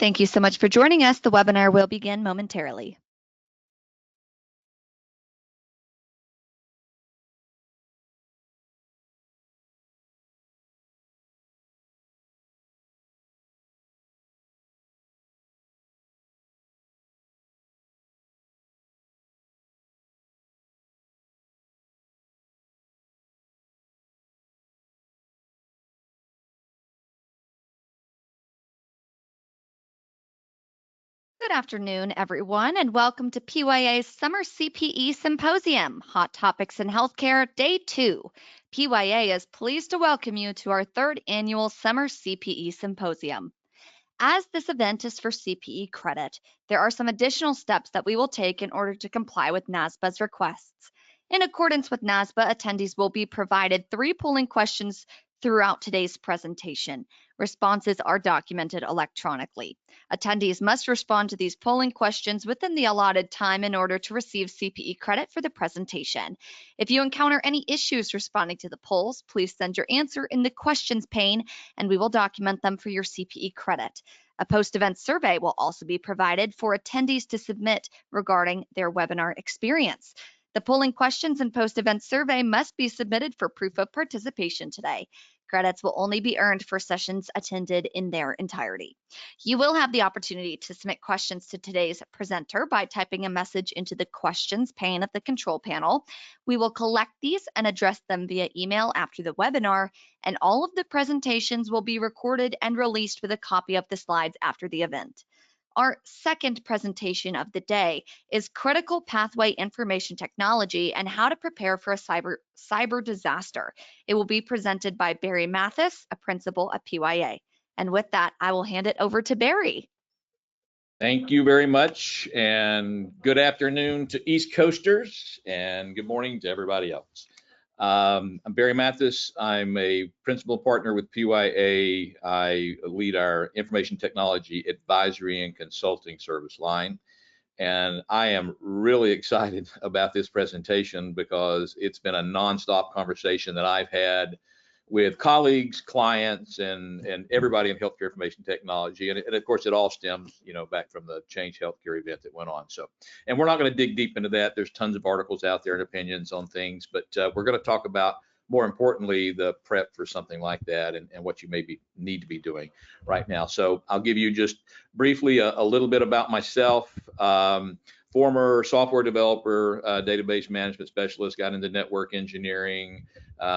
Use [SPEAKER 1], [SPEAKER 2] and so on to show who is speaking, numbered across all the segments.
[SPEAKER 1] Thank you so much for joining us. The webinar will begin momentarily. Good afternoon, everyone, and welcome to PYA's Summer CPE Symposium, Hot Topics in Healthcare, Day 2. PYA is pleased to welcome you to our third annual Summer CPE Symposium. As this event is for CPE credit, there are some additional steps that we will take in order to comply with NASBA's requests. In accordance with NASBA, attendees will be provided 3 polling questions throughout today's presentation. Responses are documented electronically. Attendees must respond to these polling questions within the allotted time in order to receive CPE credit for the presentation. If you encounter any issues responding to the polls, please send your answer in the questions pane and we will document them for your CPE credit. A post-event survey will also be provided for attendees to submit regarding their webinar experience. The polling questions and post-event survey must be submitted for proof of participation today. Credits will only be earned for sessions attended in their entirety. You will have the opportunity to submit questions to today's presenter by typing a message into the questions pane of the control panel. We will collect these and address them via email after the webinar, and all of the presentations will be recorded and released with a copy of the slides after the event. Our second presentation of the day is Critical Pathway Information Technology and How to Prepare for a Cyber Disaster. It will be presented by Barry Mathis, a principal at PYA. And with that, I will hand it over to Barry.
[SPEAKER 2] Thank you very much, and good afternoon to East Coasters, and good morning to everybody else. I'm Barry Mathis. I'm a principal partner with PYA. I lead our information technology advisory and consulting service line. And I am really excited about this presentation because it's been a nonstop conversation that I've had with colleagues, clients, and everybody in healthcare information technology. And of course, it all stems, back from the Change Healthcare event that went on. So, and we're not going to dig deep into that. There's tons of articles out there and opinions on things, but we're going to talk about, more importantly, the prep for something like that and what you maybe need to be doing right now. So I'll give you just briefly a little bit about myself. Former software developer, database management specialist, got into network engineering,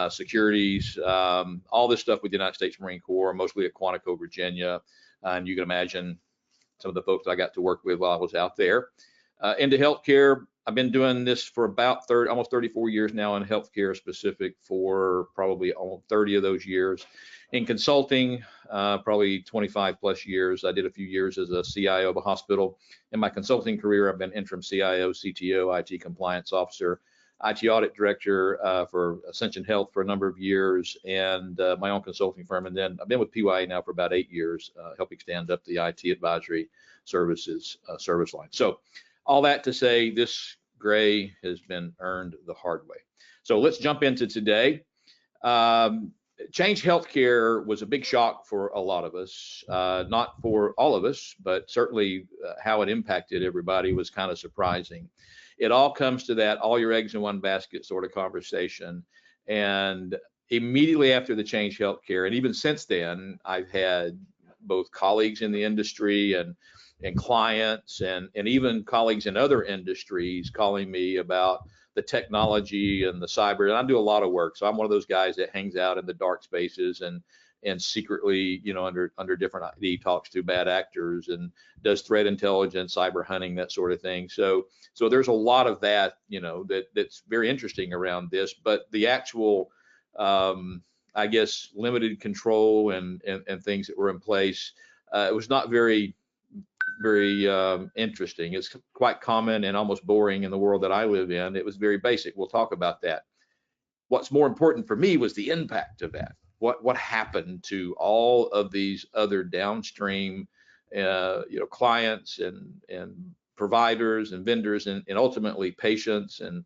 [SPEAKER 2] securities, all this stuff with the United States Marine Corps, mostly at Quantico, Virginia. And you can imagine some of the folks I got to work with while I was out there. Into healthcare, I've been doing this for about almost 34 years now in healthcare specific, for probably almost 30 of those years. In consulting, probably 25 plus years. I did a few years as a CIO of a hospital. In my consulting career, I've been interim CIO, CTO, IT compliance officer, IT audit director for Ascension Health for a number of years, and my own consulting firm. And then I've been with PYA now for about 8 years, helping stand up the IT advisory services service line. So all that to say, this gray has been earned the hard way. So let's jump into today. Change Healthcare was a big shock for a lot of us, not for all of us, but certainly how it impacted everybody was kind of surprising. It all comes to that all your eggs in one basket sort of conversation. And immediately after the Change Healthcare, and even since then, I've had both colleagues in the industry and clients and even colleagues in other industries calling me about the technology and the cyber. And I do a lot of work, so I'm one of those guys that hangs out in the dark spaces and secretly, under different ID talks to bad actors and does threat intelligence, cyber hunting, that sort of thing. So there's a lot of that, that's very interesting around this. But the actual, I guess, limited control and things that were in place, it was not very interesting. It's quite common and almost boring in the world that I live in. It was very basic. We'll talk about that. What's more important for me was the impact of that. What happened to all of these other downstream, clients and providers and vendors and ultimately patients and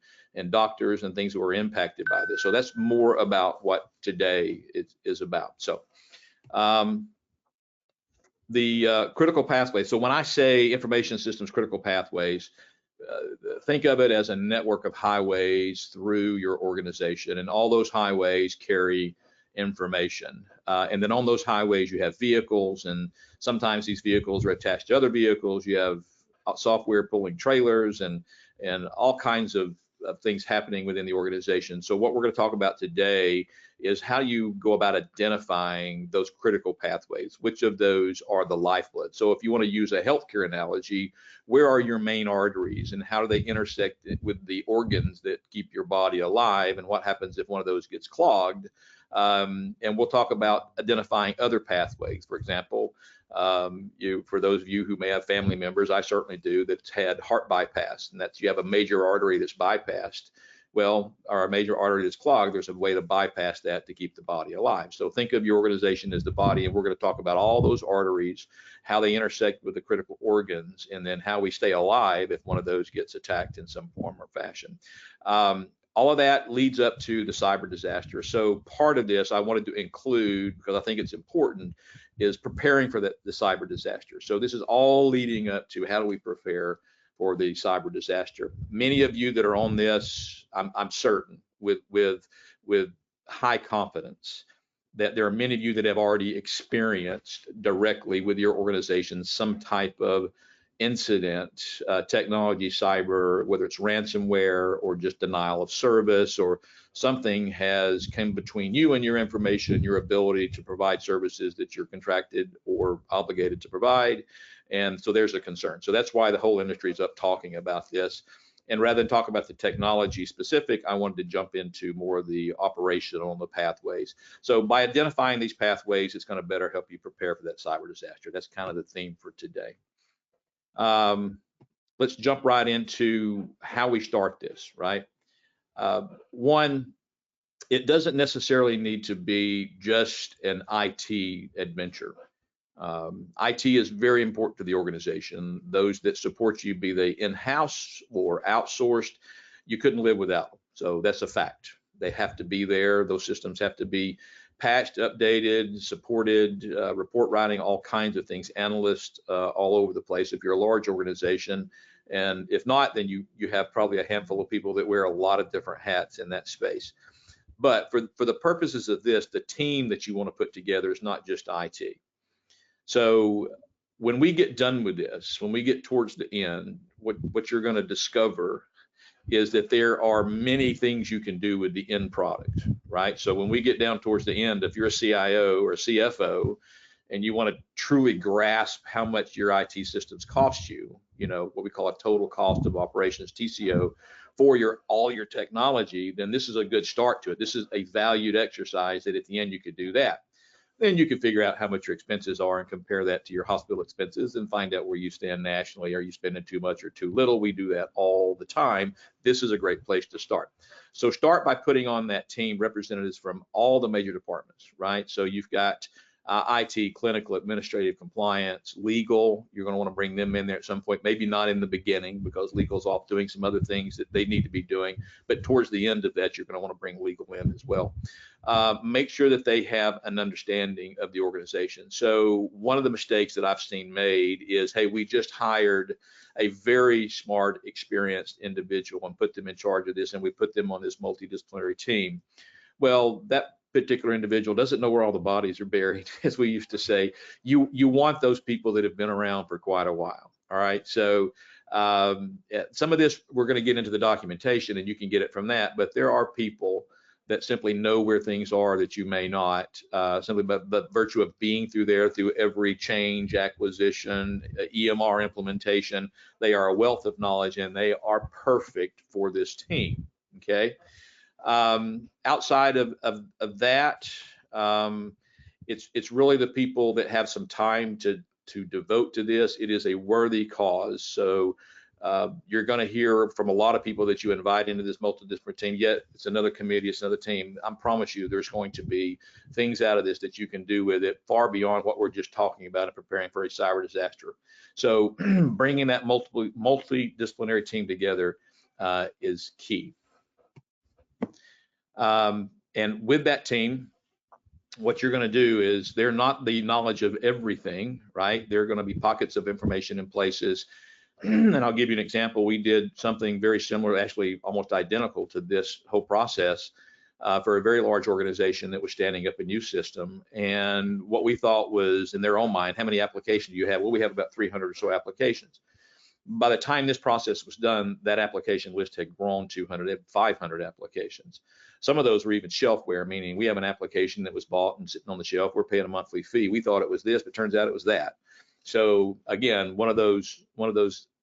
[SPEAKER 2] doctors and things that were impacted by this. So that's more about what today is about. So the critical pathways. So when I say information systems critical pathways, think of it as a network of highways through your organization, and all those highways carry information. And then on those highways, you have vehicles, and sometimes these vehicles are attached to other vehicles. You have software pulling trailers and all kinds of things happening within the organization. So what we're going to talk about today is how you go about identifying those critical pathways. Which of those are the lifeblood? So if you want to use a healthcare analogy, where are your main arteries and how do they intersect with the organs that keep your body alive, and what happens if one of those gets clogged? And we'll talk about identifying other pathways. For example, for those of you who may have family members, I certainly do, that's had heart bypass, and that's you have a major artery that's bypassed. Well, our major artery is clogged. There's a way to bypass that to keep the body alive. So think of your organization as the body, and we're going to talk about all those arteries, how they intersect with the critical organs, and then how we stay alive if one of those gets attacked in some form or fashion. All of that leads up to the cyber disaster. So part of this I wanted to include, because I think it's important, is preparing for the cyber disaster. So this is all leading up to how do we prepare for the cyber disaster. Many of you that are on this, I'm certain with high confidence that there are many of you that have already experienced directly with your organization some type of incident, technology, cyber, whether it's ransomware or just denial of service, or something has come between you and your information and your ability to provide services that you're contracted or obligated to provide. And so there's a concern. So that's why the whole industry is up talking about this. And rather than talk about the technology specific, I wanted to jump into more of the operational and the pathways. So by identifying these pathways, it's going to better help you prepare for that cyber disaster. That's kind of the theme for today. Let's jump right into how we start this, right? One, it doesn't necessarily need to be just an IT adventure. IT is very important to the organization. Those that support you, be they in-house or outsourced, you couldn't live without them. So that's a fact. They have to be there. Those systems have to be patched, updated, supported, report writing, all kinds of things, analysts all over the place if you're a large organization. And if not, then you have probably a handful of people that wear a lot of different hats in that space. But for the purposes of this, the team that you want to put together is not just IT. So when we get done with this, when we get towards the end, what you're going to discover is that there are many things you can do with the end product, right? So when we get down towards the end, if you're a CIO or a CFO and you want to truly grasp how much your IT systems cost you, what we call a total cost of operations, TCO, for all your technology, then this is a good start to it. This is a valued exercise that at the end you could do that. Then you can figure out how much your expenses are and compare that to your hospital expenses and find out where you stand nationally. Are you spending too much or too little? We do that all the time. This is a great place to start. So start by putting on that team representatives from all the major departments, right? So you've got IT, clinical, administrative, compliance, legal. You're going to want to bring them in there at some point, maybe not in the beginning because legal's off doing some other things that they need to be doing, but towards the end of that, you're going to want to bring legal in as well. Make sure that they have an understanding of the organization. So one of the mistakes that I've seen made is, hey, we just hired a very smart, experienced individual and put them in charge of this, and we put them on this multidisciplinary team. Well, that particular individual doesn't know where all the bodies are buried, as we used to say. You want those people that have been around for quite a while. All right. So some of this we're going to get into the documentation, and you can get it from that. But there are people that simply know where things are that you may not, simply by virtue of being through there, through every change, acquisition, EMR implementation. They are a wealth of knowledge, and they are perfect for this team. Okay. Outside of that, it's really the people that have some time to devote to this. It is a worthy cause. So you're going to hear from a lot of people that you invite into this multidisciplinary team. Yet it's another committee, it's another team. I promise you, there's going to be things out of this that you can do with it far beyond what we're just talking about and preparing for a cyber disaster. So bringing that multidisciplinary team together is key. And with that team, what you're going to do is they're not the knowledge of everything, right? There are going to be pockets of information in places. And I'll give you an example. We did something very similar, actually almost identical to this whole process for a very large organization that was standing up a new system. And what we thought was, in their own mind, how many applications do you have? Well, we have about 300 or so applications. By the time this process was done, that application list had grown to 500 applications. Some of those were even shelfware, meaning we have an application that was bought and sitting on the shelf. We're paying a monthly fee. We thought it was this, but turns out it was that. So again, one of those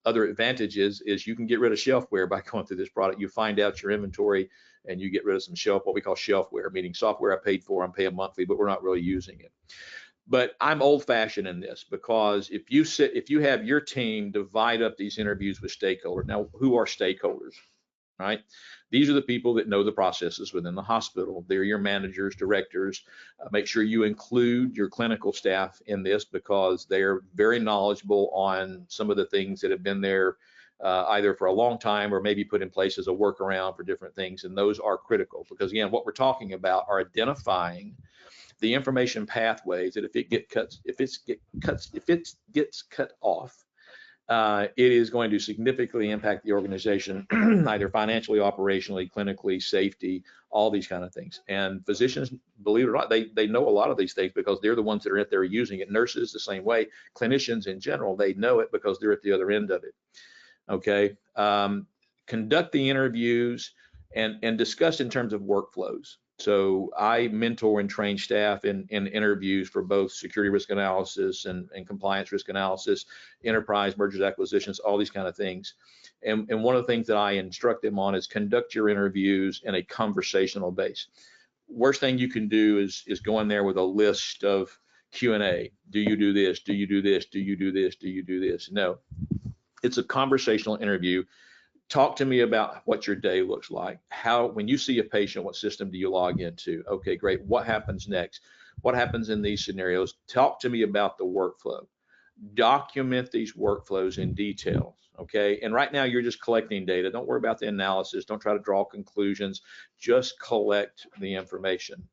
[SPEAKER 2] other advantages is you can get rid of shelfware by going through this product. You find out your inventory and you get rid of some what we call shelfware, meaning software I paid for, I'm paying monthly, but we're not really using it. But I'm old-fashioned in this, because if you have your team divide up these interviews with stakeholders. Now, who are stakeholders, right? These are the people that know the processes within the hospital. They're your managers, directors. Make sure you include your clinical staff in this, because they're very knowledgeable on some of the things that have been there either for a long time or maybe put in place as a workaround for different things. And those are critical, because again, what we're talking about are identifying the information pathways that if it gets cut off, it is going to significantly impact the organization, either financially, operationally, clinically, safety, all these kind of things. And physicians, believe it or not, they know a lot of these things because they're the ones that are out there using it. Nurses, the same way. Clinicians in general, they know it because they're at the other end of it. Okay. Conduct the interviews and discuss in terms of workflows. So I mentor and train staff in interviews for both security risk analysis and compliance risk analysis, enterprise mergers, acquisitions, all these kind of things. And one of the things that I instruct them on is conduct your interviews in a conversational base. Worst thing you can do is go in there with a list of Q&A. Do you do this? Do you do this? Do you do this? Do you do this? No, it's a conversational interview. Talk to me about what your day looks like. When you see a patient, what system do you log into? Okay, great. What happens next? What happens in these scenarios? Talk to me about the workflow. Document these workflows in detail. Okay. And right now you're just collecting data. Don't worry about the analysis. Don't try to draw conclusions. Just collect the information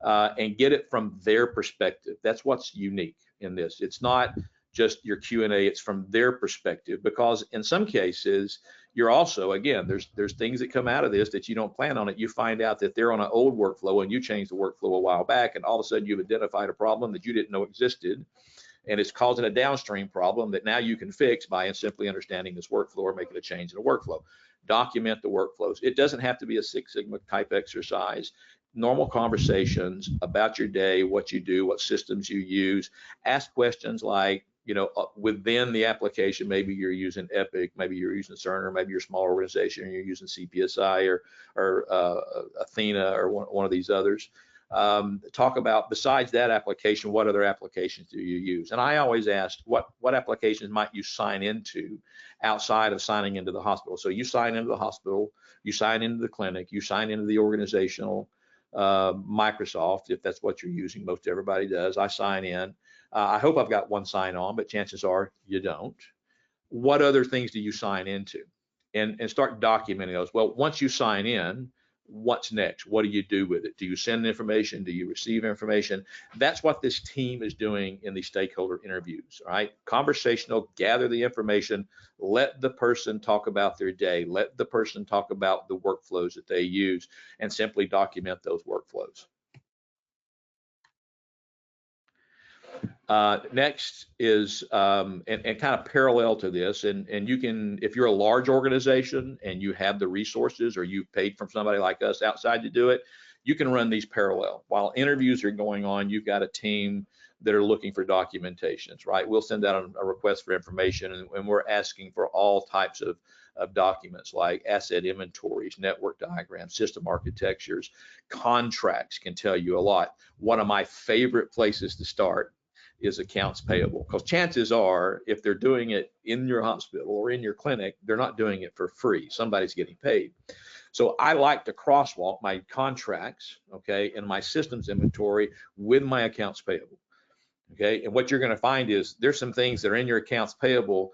[SPEAKER 2] and get it from their perspective. That's what's unique in this. It's not just your Q&A, it's from their perspective, because in some cases you're also, again, there's things that come out of this that you don't plan on it. You find out that they're on an old workflow and you changed the workflow a while back, and all of a sudden you've identified a problem that you didn't know existed, and it's causing a downstream problem that now you can fix by simply understanding this workflow or making a change in the workflow. Document the workflows. It doesn't have to be a Six Sigma type exercise. Normal conversations about your day, what you do, what systems you use. Ask questions like, within the application, maybe you're using Epic, maybe you're using Cerner, maybe you're a small organization and you're using CPSI or Athena or one of these others. Talk about, besides that application, what other applications do you use? And I always ask, what applications might you sign into outside of signing into the hospital? So you sign into the hospital, you sign into the clinic, you sign into the organizational Microsoft, if that's what you're using. Most everybody does. I sign in. I hope I've got one sign on, but chances are you don't. What other things do you sign into? And start documenting those. Well, once you sign in, what's next? What do you do with it? Do you send information? Do you receive information? That's what this team is doing in these stakeholder interviews, right? Conversational, gather the information, let the person talk about their day, let the person talk about the workflows that they use, and simply document those workflows. Next is, and kind of parallel to this, and you can, if you're a large organization and you have the resources or you've paid from somebody like us outside to do it, you can run these parallel. While interviews are going on, you've got a team that are looking for documentations, right? We'll send out a request for information, and we're asking for all types of documents like asset inventories, network diagrams, system architectures, contracts can tell you a lot. One of my favorite places to start is accounts payable, because chances are, if they're doing it in your hospital or in your clinic, they're not doing it for free. Somebody's getting paid. So I like to crosswalk my contracts, okay, and my systems inventory with my accounts payable, okay. And what you're going to find is there's some things that are in your accounts payable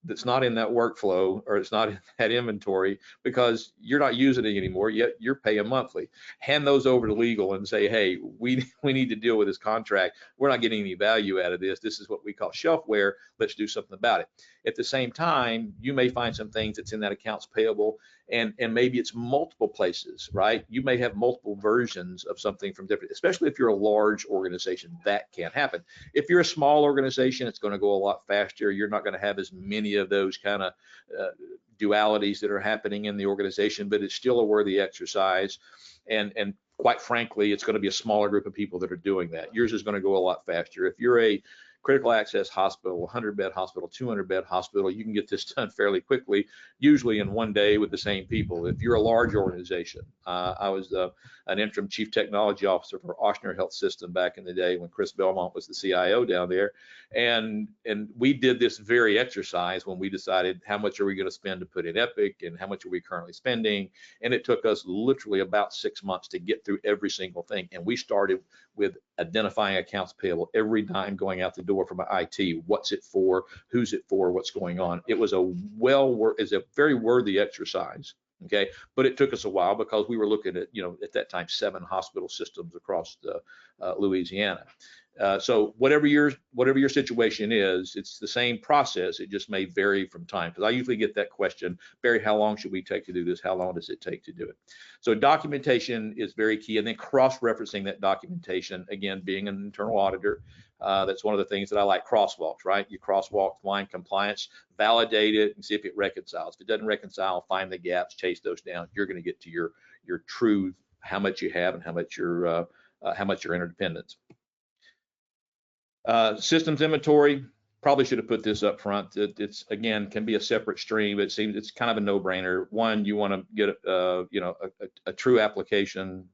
[SPEAKER 2] that's not in that workflow, or it's not in that inventory because you're not using it anymore, yet you're paying monthly. Hand those over to legal and say, hey, we need to deal with this contract. We're not getting any value out of this. This is what we call shelfware. Let's do something about it. At the same time, you may find some things that's in that accounts payable, and maybe it's multiple places, right? You may have multiple versions of something from different, especially if you're a large organization, that can't happen. If you're a small organization, it's going to go a lot faster. You're not going to have as many of those kind of dualities that are happening in the organization, but it's still a worthy exercise. And quite frankly, it's going to be a smaller group of people that are doing that. Yours is going to go a lot faster. If you're a critical access hospital, 100-bed hospital, 200-bed hospital, you can get this done fairly quickly, usually in one day with the same people. If you're a large organization, I was an interim chief technology officer for Ochsner Health System back in the day when Chris Belmont was the CIO down there, and we did this very exercise when we decided how much are we going to spend to put in Epic and how much are we currently spending, and it took us literally about 6 months to get through every single thing. And we started with identifying accounts payable, every dime going out the door from IT. What's it for? Who's it for? What's going on? It was a very worthy exercise. Okay, but it took us a while because we were looking at, at that time, 7 hospital systems across Louisiana. So whatever your situation is, it's the same process. It just may vary from time, because I usually get that question, Barry, how long should we take to do this? How long does it take to do it? So documentation is very key, and then cross-referencing that documentation. Again, being an internal auditor, that's one of the things that I like. Crosswalks, right? You crosswalk line compliance, validate it, and see if it reconciles. If it doesn't reconcile, find the gaps, chase those down. You're going to get to your true how much you have and how much your interdependence. Systems inventory, probably should have put this up front. It's again, can be a separate stream, but it seems it's kind of a no-brainer. One, you want to get a true application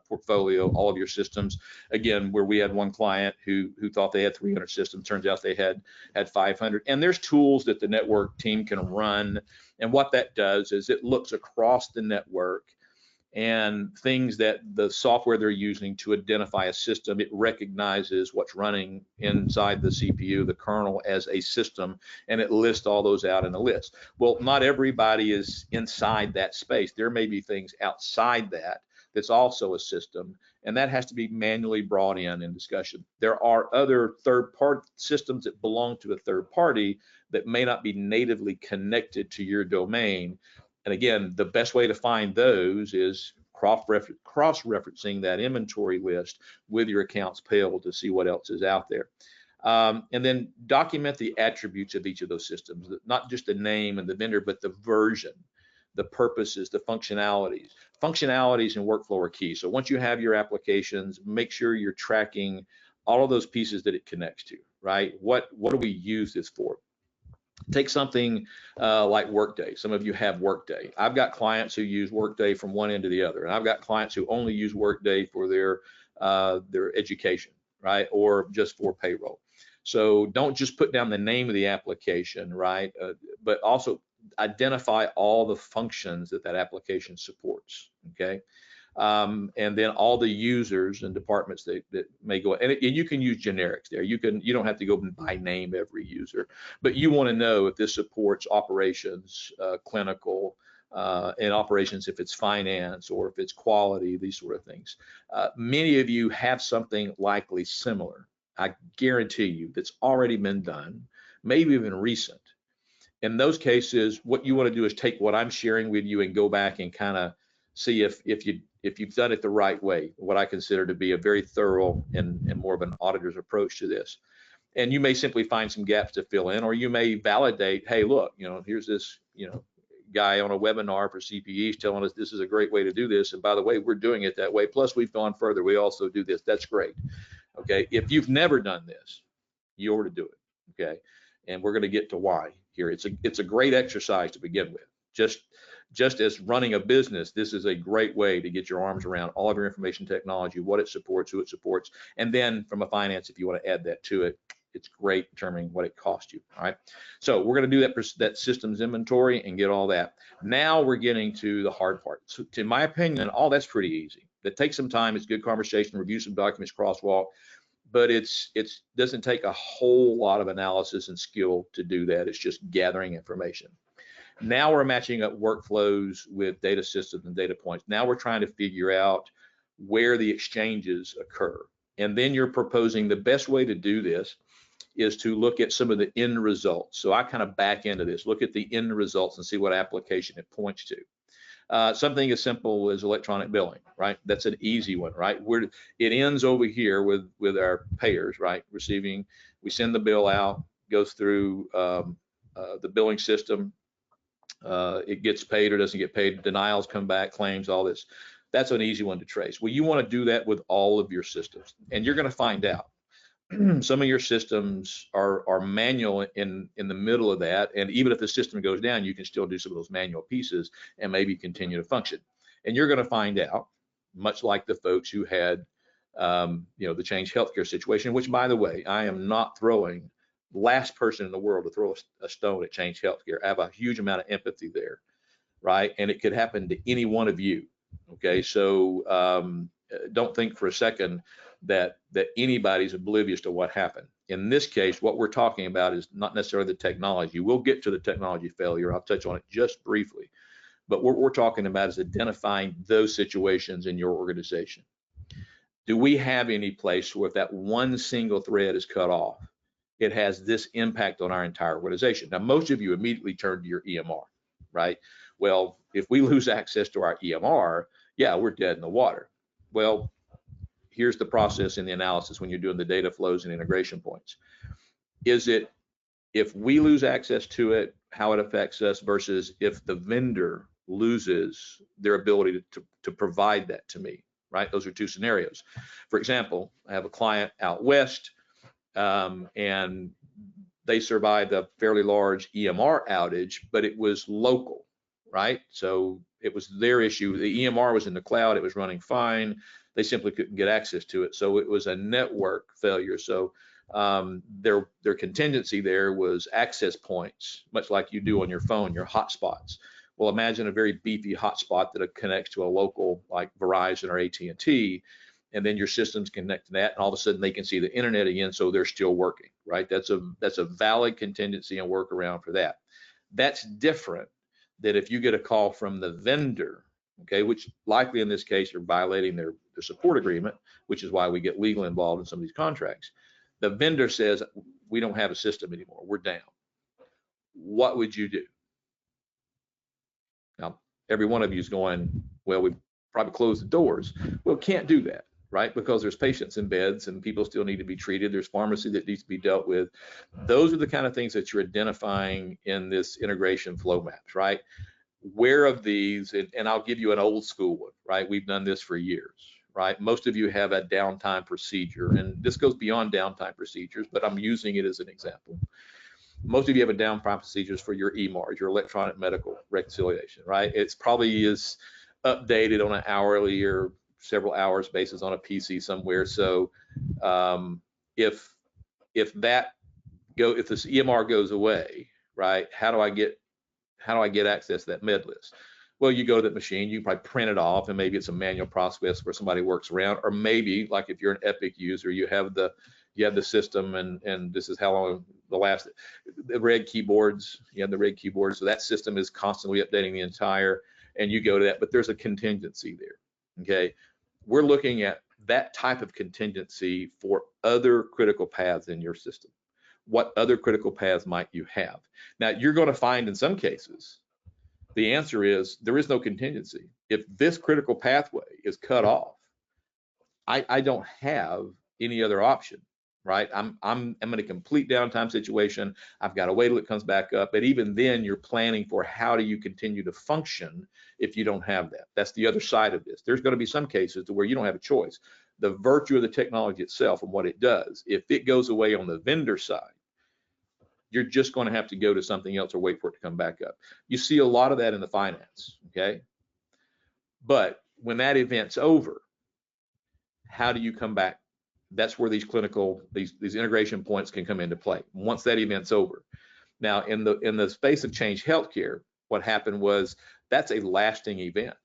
[SPEAKER 2] portfolio, all of your systems. Again, where we had one client who thought they had 300 systems, turns out they had 500. And there's tools that the network team can run, and what that does is it looks across the network and things that the software they're using to identify a system, it recognizes what's running inside the CPU, the kernel, as a system, and it lists all those out in a list. Well, not everybody is inside that space. There may be things outside that's also a system, and that has to be manually brought in discussion. There are other third-party systems that belong to a third party that may not be natively connected to your domain. And again, the best way to find those is cross-referencing that inventory list with your accounts payable to see what else is out there. And then document the attributes of each of those systems, not just the name and the vendor, but the version, the purposes, the functionalities. Functionalities and workflow are key. So once you have your applications, make sure you're tracking all of those pieces that it connects to, right? What do we use this for? Take something like Workday. Some of you have Workday. I've got clients who use Workday from one end to the other, and I've got clients who only use Workday for their education, right, or just for payroll. So don't just put down the name of the application, right, but also identify all the functions that application supports. Okay. And then all the users and departments that may go, and you can use generics there. You don't have to go by name every user, but you want to know if this supports operations, clinical, and operations if it's finance or if it's quality, these sort of things. Many of you have something likely similar, I guarantee you, that's already been done, maybe even recent. In those cases, what you want to do is take what I'm sharing with you and go back and kind of see if you've done it the right way, what I consider to be a very thorough and more of an auditor's approach to this. And you may simply find some gaps to fill in, or you may validate, hey, look, here's this, guy on a webinar for CPEs telling us this is a great way to do this. And by the way, we're doing it that way. Plus, we've gone further. We also do this. That's great. Okay. If you've never done this, you ought to do it. Okay. And we're going to get to why here. It's a great exercise to begin with. Just as running a business, this is a great way to get your arms around all of your information technology, what it supports, who it supports, and then from a finance, if you want to add that to it, it's great determining what it costs you. All right. So we're going to do that systems inventory and get all that. Now we're getting to the hard part. So, in my opinion, all that's pretty easy. That takes some time. It's good conversation, review some documents, crosswalk. but it doesn't take a whole lot of analysis and skill to do that. It's just gathering information. Now we're matching up workflows with data systems and data points. Now we're trying to figure out where the exchanges occur. And then you're proposing the best way to do this is to look at some of the end results. So I kind of back into this, look at the end results and see what application it points to. Something as simple as electronic billing, right? That's an easy one, right? It ends over here with our payers, right? We send the bill out, goes through the billing system. It gets paid or doesn't get paid. Denials come back, claims, all this. That's an easy one to trace. Well, you want to do that with all of your systems, and you're going to find out some of your systems are manual in the middle of that, and even if the system goes down, you can still do some of those manual pieces and maybe continue to function. And you're going to find out, much like the folks who had the Change Healthcare situation, which, by the way, I am not throwing last person in the world to throw a stone at Change Healthcare. I have a huge amount of empathy there, right? And it could happen to any one of you. Okay, so don't think for a second that anybody's oblivious to what happened. In this case, what we're talking about is not necessarily the technology. We'll get to the technology failure. I'll touch on it just briefly. But what we're talking about is identifying those situations in your organization. Do we have any place where if that one single thread is cut off, it has this impact on our entire organization? Now, most of you immediately turn to your EMR, right? Well, if we lose access to our EMR, yeah, we're dead in the water. Well, here's the process in the analysis when you're doing the data flows and integration points. Is it if we lose access to it, how it affects us versus if the vendor loses their ability to provide that to me, right? Those are two scenarios. For example, I have a client out west, and they survived a fairly large EMR outage, but it was local, right? So it was their issue. The EMR was in the cloud. It was running fine. They simply couldn't get access to it. So it was a network failure. So their contingency there was access points, much like you do on your phone, your hotspots. Well, imagine a very beefy hotspot that connects to a local like Verizon or AT&T, and then your systems connect to that, and all of a sudden they can see the internet again, so they're still working, right? That's a valid contingency and workaround for that. That's different than if you get a call from the vendor, okay, which likely in this case are violating their support agreement, which is why we get legal involved in some of these contracts. The vendor says, we don't have a system anymore, we're down. What would you do? Now, every one of you is going, well, we probably close the doors. Well, can't do that, right? Because there's patients in beds and people still need to be treated. There's pharmacy that needs to be dealt with. Those are the kind of things that you're identifying in this integration flow maps, right? Where of these, and I'll give you an old school one, right? We've done this for years, right? Most of you have a downtime procedure, and this goes beyond downtime procedures, but I'm using it as an example. Most of you have a downtime procedures for your EMARs, your electronic medical reconciliation, right? It's probably is updated on an hourly or several hours basis on a PC somewhere. So if this EMR goes away, right? How do I get access to that med list? Well, you go to that machine, you probably print it off, and maybe it's a manual process where somebody works around, or maybe like if you're an Epic user, you have the system, and this is how long the red keyboards, you have the red keyboards, so that system is constantly updating the entire, and you go to that, but there's a contingency there, okay? We're looking at that type of contingency for other critical paths in your system. What other critical paths might you have? Now, you're going to find in some cases, the answer is there is no contingency. If this critical pathway is cut off, I don't have any other option, right? I'm in a complete downtime situation. I've got to wait till it comes back up. But even then, you're planning for how do you continue to function if you don't have that. That's the other side of this. There's going to be some cases to where you don't have a choice. The virtue of the technology itself and what it does, if it goes away on the vendor side, you're just going to have to go to something else or wait for it to come back up. You see a lot of that in the finance, okay? But when that event's over, how do you come back? That's where these integration points can come into play once that event's over. Now, in the space of Change Healthcare, what happened was that's a lasting event,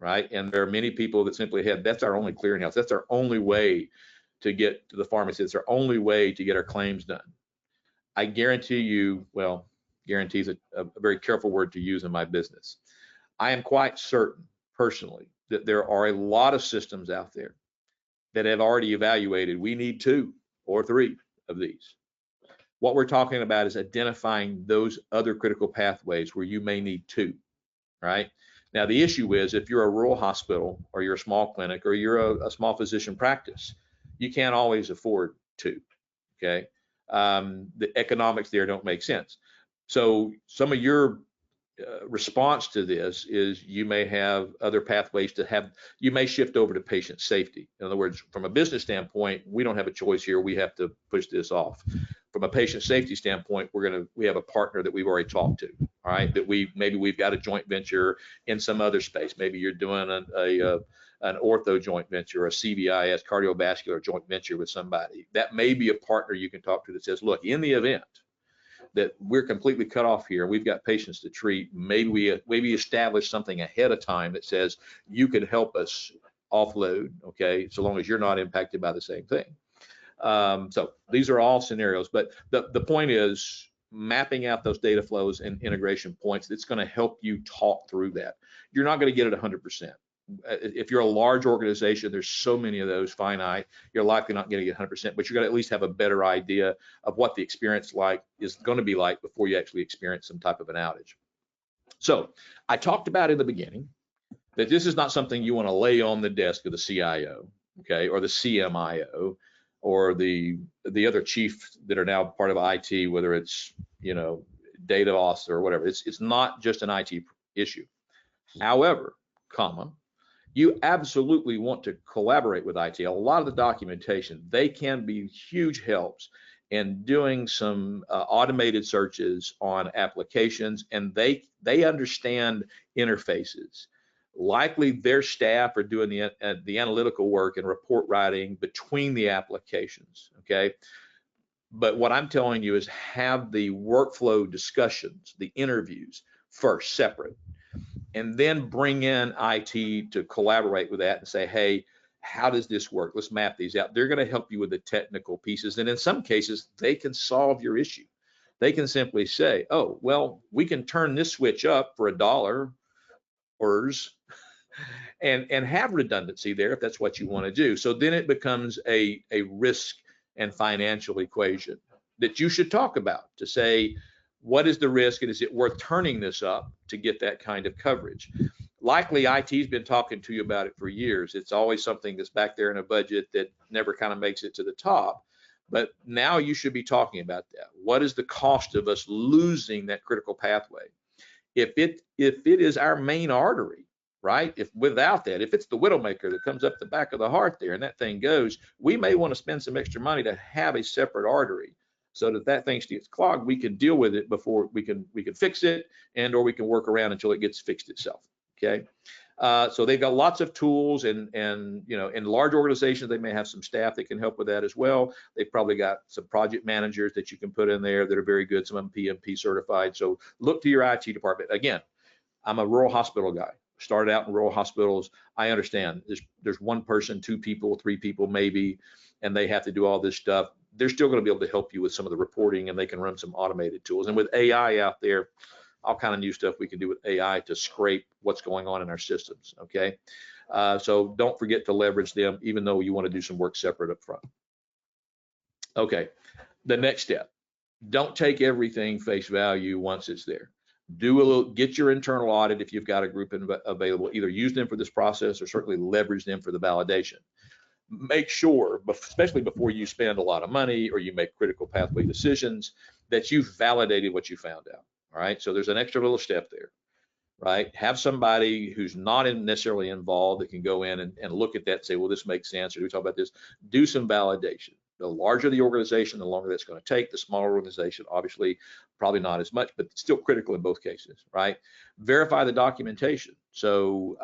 [SPEAKER 2] right? And there are many people that simply have, that's our only clearinghouse. That's our only way to get to the pharmacy. It's our only way to get our claims done. I guarantee you, well, guarantee is a very careful word to use in my business. I am quite certain personally that there are a lot of systems out there that have already evaluated we need 2 or 3 of these. What we're talking about is identifying those other critical pathways where you may need 2, right? Now, the issue is if you're a rural hospital or you're a small clinic or you're a small physician practice, you can't always afford 2, okay? The economics there don't make sense. So some of your response to this is you may have other pathways to have, you may shift over to patient safety. In other words, from a business standpoint, we don't have a choice here. We have to push this off. From a patient safety standpoint, we have a partner that we've already talked to, all right, that maybe we've got a joint venture in some other space. Maybe you're doing an ortho joint venture, a CVIS, cardiovascular joint venture with somebody. That may be a partner you can talk to that says, look, in the event that we're completely cut off here, we've got patients to treat, maybe we establish something ahead of time that says you can help us offload, okay, so long as you're not impacted by the same thing. So these are all scenarios, but the point is mapping out those data flows and integration points. That's going to help you talk through that. You're not going to get it 100%. If you're a large organization, there's so many of those finite, you're likely not getting it 100%, but you're going to at least have a better idea of what the experience is going to be like before you actually experience some type of an outage. So I talked about in the beginning that this is not something you want to lay on the desk of the CIO, okay, or the CMIO, or the other chief that are now part of IT, whether it's, data officer or whatever. It's not just an IT issue. However, you absolutely want to collaborate with IT. A lot of the documentation, they can be huge helps in doing some automated searches on applications, and they understand interfaces. Likely their staff are doing the analytical work and report writing between the applications, okay? But what I'm telling you is have the workflow discussions, the interviews first, separate, and then bring in IT to collaborate with that and say, hey, how does this work? Let's map these out. They're going to help you with the technical pieces. And in some cases, they can solve your issue. They can simply say, oh, well, we can turn this switch up for $1 and have redundancy there if that's what you want to do. So then it becomes a risk and financial equation that you should talk about to say, what is the risk and is it worth turning this up to get that kind of coverage? Likely IT's been talking to you about it for years. It's always something that's back there in a budget that never kind of makes it to the top. But now you should be talking about that. What is the cost of us losing that critical pathway? If it is our main artery, right? If without that, if it's the widowmaker that comes up the back of the heart there and that thing goes, we may want to spend some extra money to have a separate artery so that thing gets clogged. We can deal with it before we can fix it, and or we can work around until it gets fixed itself. Okay. So they've got lots of tools, and in large organizations, they may have some staff that can help with that as well. They've probably got some project managers that you can put in there that are very good, some of them PMP certified. So look to your IT department. Again, I'm a rural hospital guy. Started out in rural hospitals. I understand there's one person, 2 people, 3 people maybe, and they have to do all this stuff. They're still going to be able to help you with some of the reporting, and they can run some automated tools. And with AI out there, all kind of new stuff we can do with AI to scrape what's going on in our systems, okay? So don't forget to leverage them, even though you want to do some work separate up front. Okay, the next step, don't take everything face value once it's there. Get your internal audit if you've got a group available, either use them for this process or certainly leverage them for the validation. Make sure, especially before you spend a lot of money or you make critical pathway decisions, that you've validated what you found out. All right, so there's an extra little step there, right? Have somebody who's not necessarily involved that can go in and look at that and say, well, this makes sense, or we talk about this. Do some validation. The larger the organization, the longer that's going to take. The smaller organization, obviously, probably not as much, but still critical in both cases, right? Verify the documentation. So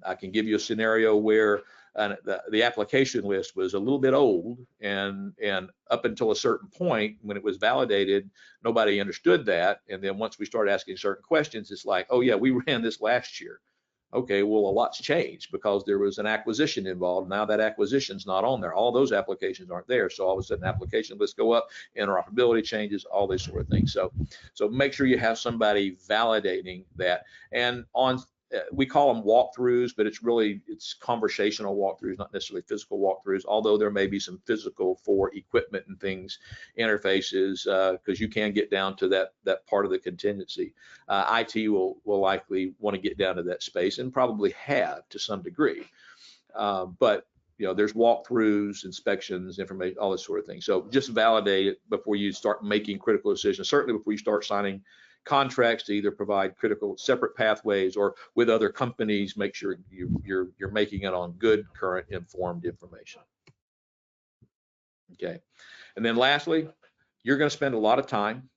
[SPEAKER 2] I can give you a scenario where the application list was a little bit old, and up until a certain point when it was validated, nobody understood that. And then once we started asking certain questions, it's like, oh yeah, we ran this last year. Okay, well, a lot's changed because there was an acquisition involved. Now that acquisition's not on there. All those applications aren't there. So all of a sudden application lists go up, interoperability changes, all these sort of things. So make sure you have somebody validating that. And we call them walkthroughs, but it's conversational walkthroughs, not necessarily physical walkthroughs, although there may be some physical for equipment and things, interfaces, because you can get down to that part of the contingency. IT will likely want to get down to that space and probably have to some degree. But there's walkthroughs, inspections, information, all this sort of thing. So just validate it before you start making critical decisions, certainly before you start signing contracts to either provide critical separate pathways or with other companies. Make sure you're making it on good, current, informed information. Okay. And then lastly, you're going to spend a lot of time,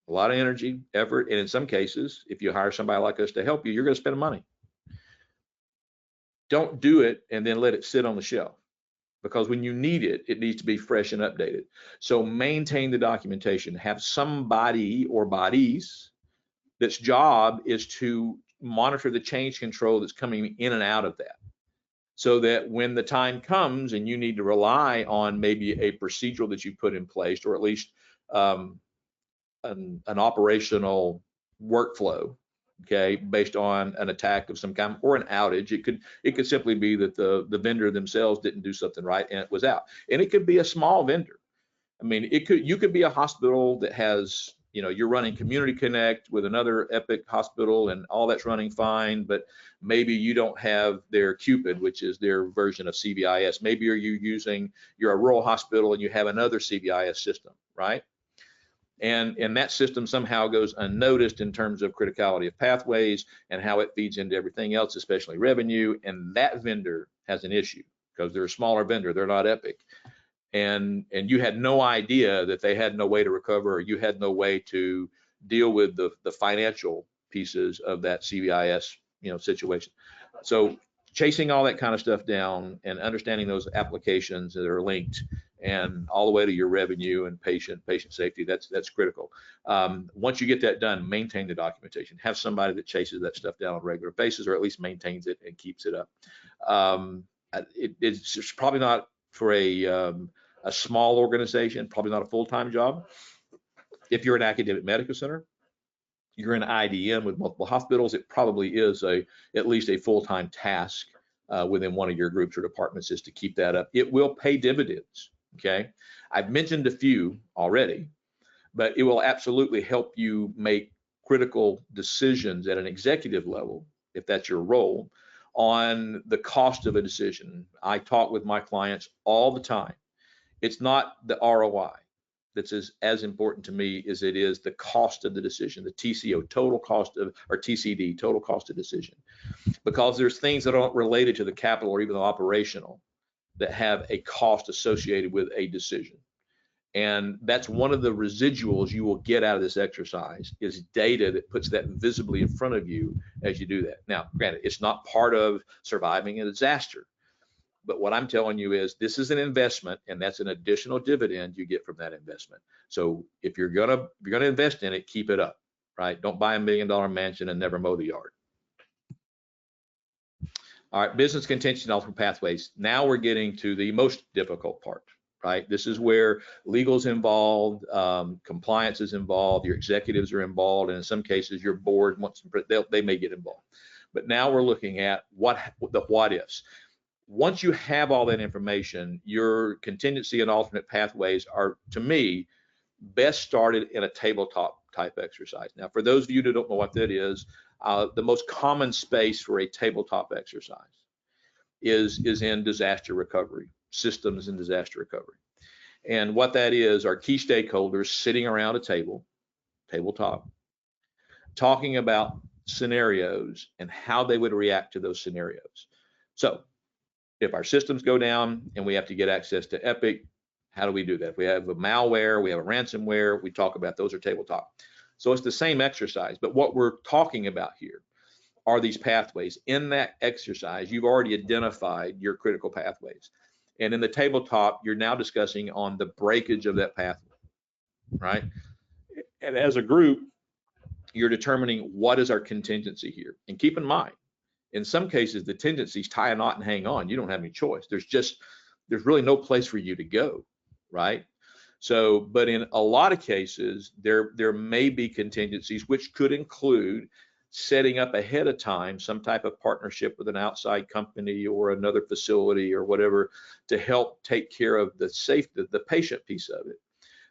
[SPEAKER 2] a lot of energy, effort, and in some cases, if you hire somebody like us to help you, you're going to spend money. Don't do it and then let it sit on the shelf, because when you need it, it needs to be fresh and updated. So maintain the documentation. Have somebody or bodies that's job is to monitor the change control that's coming in and out of that, so that when the time comes and you need to rely on maybe a procedural that you put in place, or at least an operational workflow, okay, based on an attack of some kind or an outage. It could simply be that the vendor themselves didn't do something right and it was out. And it could be a small vendor. I mean, you could be a hospital that has, you're running Community Connect with another Epic hospital and all that's running fine, but maybe you don't have their Cupid, which is their version of CVIS. Maybe you're a rural hospital and you have another CVIS system, right? And that system somehow goes unnoticed in terms of criticality of pathways and how it feeds into everything else, especially revenue. And that vendor has an issue because they're a smaller vendor. They're not Epic. And you had no idea that they had no way to recover, or you had no way to deal with the financial pieces of that CVIS situation. So chasing all that kind of stuff down and understanding those applications that are linked and all the way to your revenue and patient safety, that's critical. Once you get that done, maintain the documentation. Have somebody that chases that stuff down on a regular basis, or at least maintains it and keeps it up. It's probably not for a small organization, probably not a full-time job. If you're an academic medical center, you're in IDN with multiple hospitals, it probably is at least a full-time task within one of your groups or departments is to keep that up. It will pay dividends, okay? I've mentioned a few already, but it will absolutely help you make critical decisions at an executive level, if that's your role, on the cost of a decision. I talk with my clients all the time. It's not the ROI that's as important to me as it is the cost of the decision, the TCO, total cost of, or TCD, total cost of decision. Because there's things that aren't related to the capital or even the operational that have a cost associated with a decision. And that's one of the residuals you will get out of this exercise, is data that puts that visibly in front of you as you do that. Now, granted, it's not part of surviving a disaster. But what I'm telling you is this is an investment, and that's an additional dividend you get from that investment. So if you're gonna invest in it, keep it up, right? Don't buy $1 million mansion and never mow the yard. All right, business contingency and alternate pathways. Now we're getting to the most difficult part, right? This is where legal's involved, compliance is involved, your executives are involved, and in some cases your board wants they may get involved. But now we're looking at the what ifs. Once you have all that information, your contingency and alternate pathways are, to me, best started in a tabletop type exercise. Now, for those of you that don't know what that is, the most common space for a tabletop exercise is in disaster recovery, systems in disaster recovery. And what that is are key stakeholders sitting around a tabletop, talking about scenarios and how they would react to those scenarios. So if our systems go down and we have to get access to Epic, how do we do that? If we have a malware, we have a ransomware, we talk about those are tabletop. So it's the same exercise, but what we're talking about here are these pathways. In that exercise, you've already identified your critical pathways. And in the tabletop, you're now discussing on the breakage of that pathway, right? And as a group, you're determining what is our contingency here. And keep in mind, In some cases, the tendency is tie a knot and hang on. You don't have any choice. There's really no place for you to go, right? So, but in a lot of cases, there may be contingencies, which could include setting up ahead of time some type of partnership with an outside company or another facility or whatever to help take care of the patient piece of it.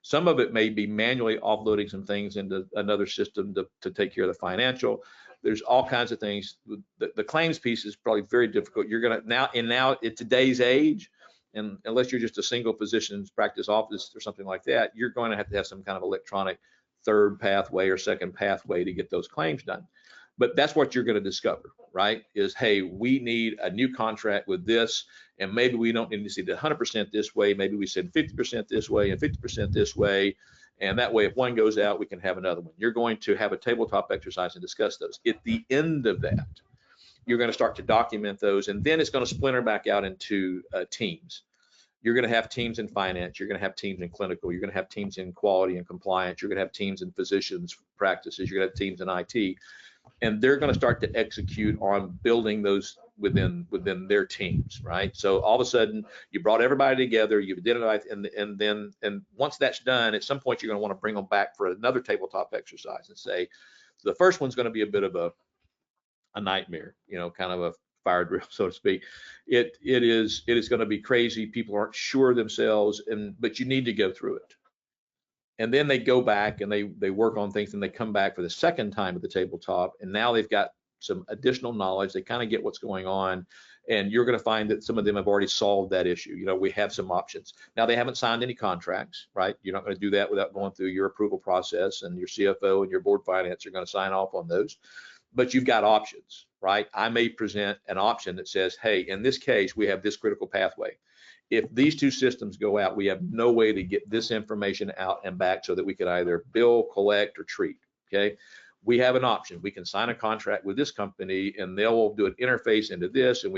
[SPEAKER 2] Some of it may be manually offloading some things into another system to take care of the financial. There's all kinds of things. The claims piece is probably very difficult. You're gonna now in today's age, and unless you're just a single physician's practice office or something like that, you're going to have some kind of electronic third pathway or second pathway to get those claims done. But that's what you're going to discover, right? Is, hey, we need a new contract with this, and maybe we don't need to see it 100% this way. Maybe we said 50% this way and 50% this way. And that way, if one goes out, we can have another one. You're going to have a tabletop exercise and discuss those. At the end of that, you're going to start to document those, and then it's going to splinter back out into teams. You're going to have teams in finance. You're going to have teams in clinical. You're going to have teams in quality and compliance. You're going to have teams in physicians practices. You're going to have teams in IT. And they're going to start to execute on building those within their teams, right? So all of a sudden, you brought everybody together, you've identified, and once that's done, at some point you're going to want to bring them back for another tabletop exercise and say, the first one's going to be a bit of a nightmare, kind of a fire drill, so to speak. It is going to be crazy. People aren't sure themselves, but you need to go through it. And then they go back and they work on things, and they come back for the second time at the tabletop, and now they've got some additional knowledge. They kind of get what's going on, and you're going to find that some of them have already solved that issue. We have some options. Now, they haven't signed any contracts, right? You're not going to do that without going through your approval process, and your CFO and your board finance are going to sign off on those. But you've got options, right? I may present an option that says, hey, in this case, we have this critical pathway. If these two systems go out, we have no way to get this information out and back so that we can either bill, collect, or treat, okay? We have an option. We can sign a contract with this company, and they'll do an interface into this, and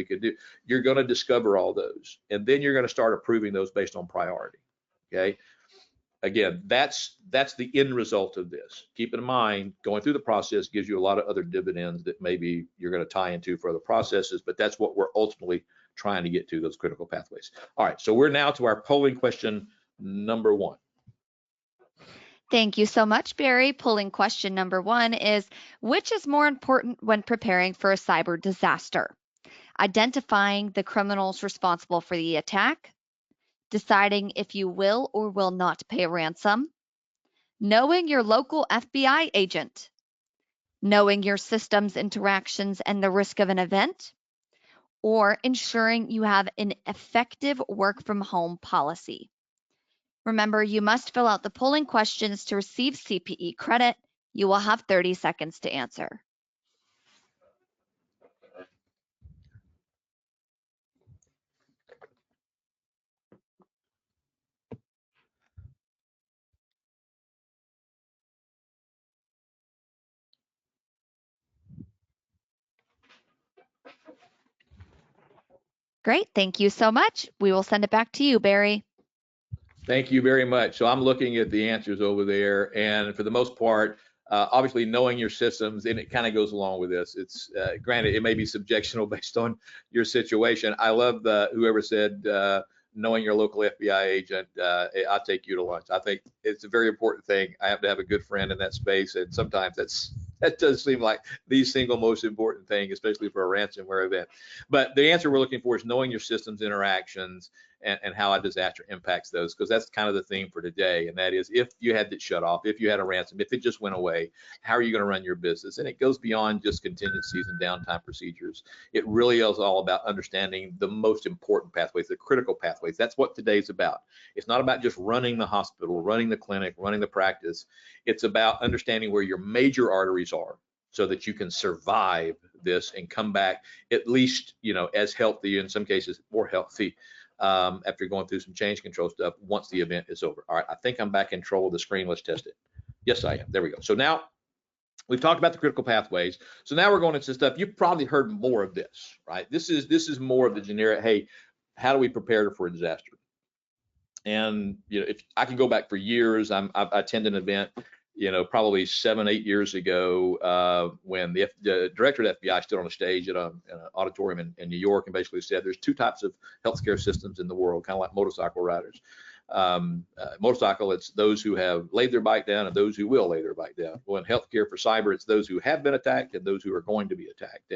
[SPEAKER 2] you're going to discover all those. And then you're going to start approving those based on priority, okay? Again, that's the end result of this. Keep in mind, going through the process gives you a lot of other dividends that maybe you're going to tie into for other processes, but that's what we're ultimately trying to get to, those critical pathways. All right, so we're now to our polling question number 1.
[SPEAKER 1] Thank you so much, Barry. Polling question number 1 is, which is more important when preparing for a cyber disaster? Identifying the criminals responsible for the attack, deciding if you will or will not pay a ransom, knowing your local FBI agent, knowing your system's interactions and the risk of an event, or ensuring you have an effective work from home policy. Remember, you must fill out the polling questions to receive CPE credit. You will have 30 seconds to answer. Great, thank you so much. We will send it back to you, Barry.
[SPEAKER 2] Thank you very much. So I'm looking at the answers over there, and for the most part, obviously knowing your systems, and it kind of goes along with this. It's granted, it may be subjectional based on your situation. I love whoever said knowing your local FBI agent. I'll take you to lunch. I think it's a very important thing. I have to have a good friend in that space, and sometimes that does seem like the single most important thing, especially for a ransomware event. But the answer we're looking for is knowing your systems interactions and how a disaster impacts those, because that's kind of the theme for today. And that is, if you had it shut off, if you had a ransom, if it just went away, how are you going to run your business? And it goes beyond just contingencies and downtime procedures. It really is all about understanding the most important pathways, the critical pathways. That's what today's about. It's not about just running the hospital, running the clinic, running the practice. It's about understanding where your major arteries are, so that you can survive this and come back at least, as healthy, in some cases more healthy, after going through some change control stuff once the event is over. All right, I think I'm back in control of the screen. Let's test it. Yes, I am. There we go. So now we've talked about the critical pathways. So now we're going into stuff. You've probably heard more of this, right? This is more of the generic, hey, how do we prepare for a disaster? And if I can go back for years, I attend an event, probably 7, 8 years ago, when the director of the FBI stood on a stage at an auditorium in New York and basically said there's two types of healthcare systems in the world, kind of like motorcycle riders. Motorcycle, it's those who have laid their bike down and those who will lay their bike down. Well, in healthcare for cyber, it's those who have been attacked and those who are going to be attacked.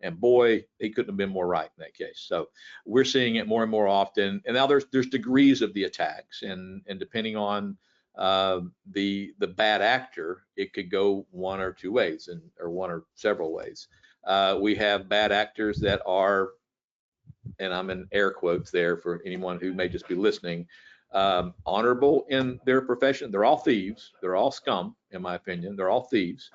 [SPEAKER 2] And boy, he couldn't have been more right in that case. So we're seeing it more and more often. And now there's degrees of the attacks, and depending on the bad actor, it could go one or two ways, or one or several ways. We have bad actors that are, and I'm in air quotes there for anyone who may just be listening, honorable in their profession. They're all thieves. They're all scum, in my opinion. They're all thieves.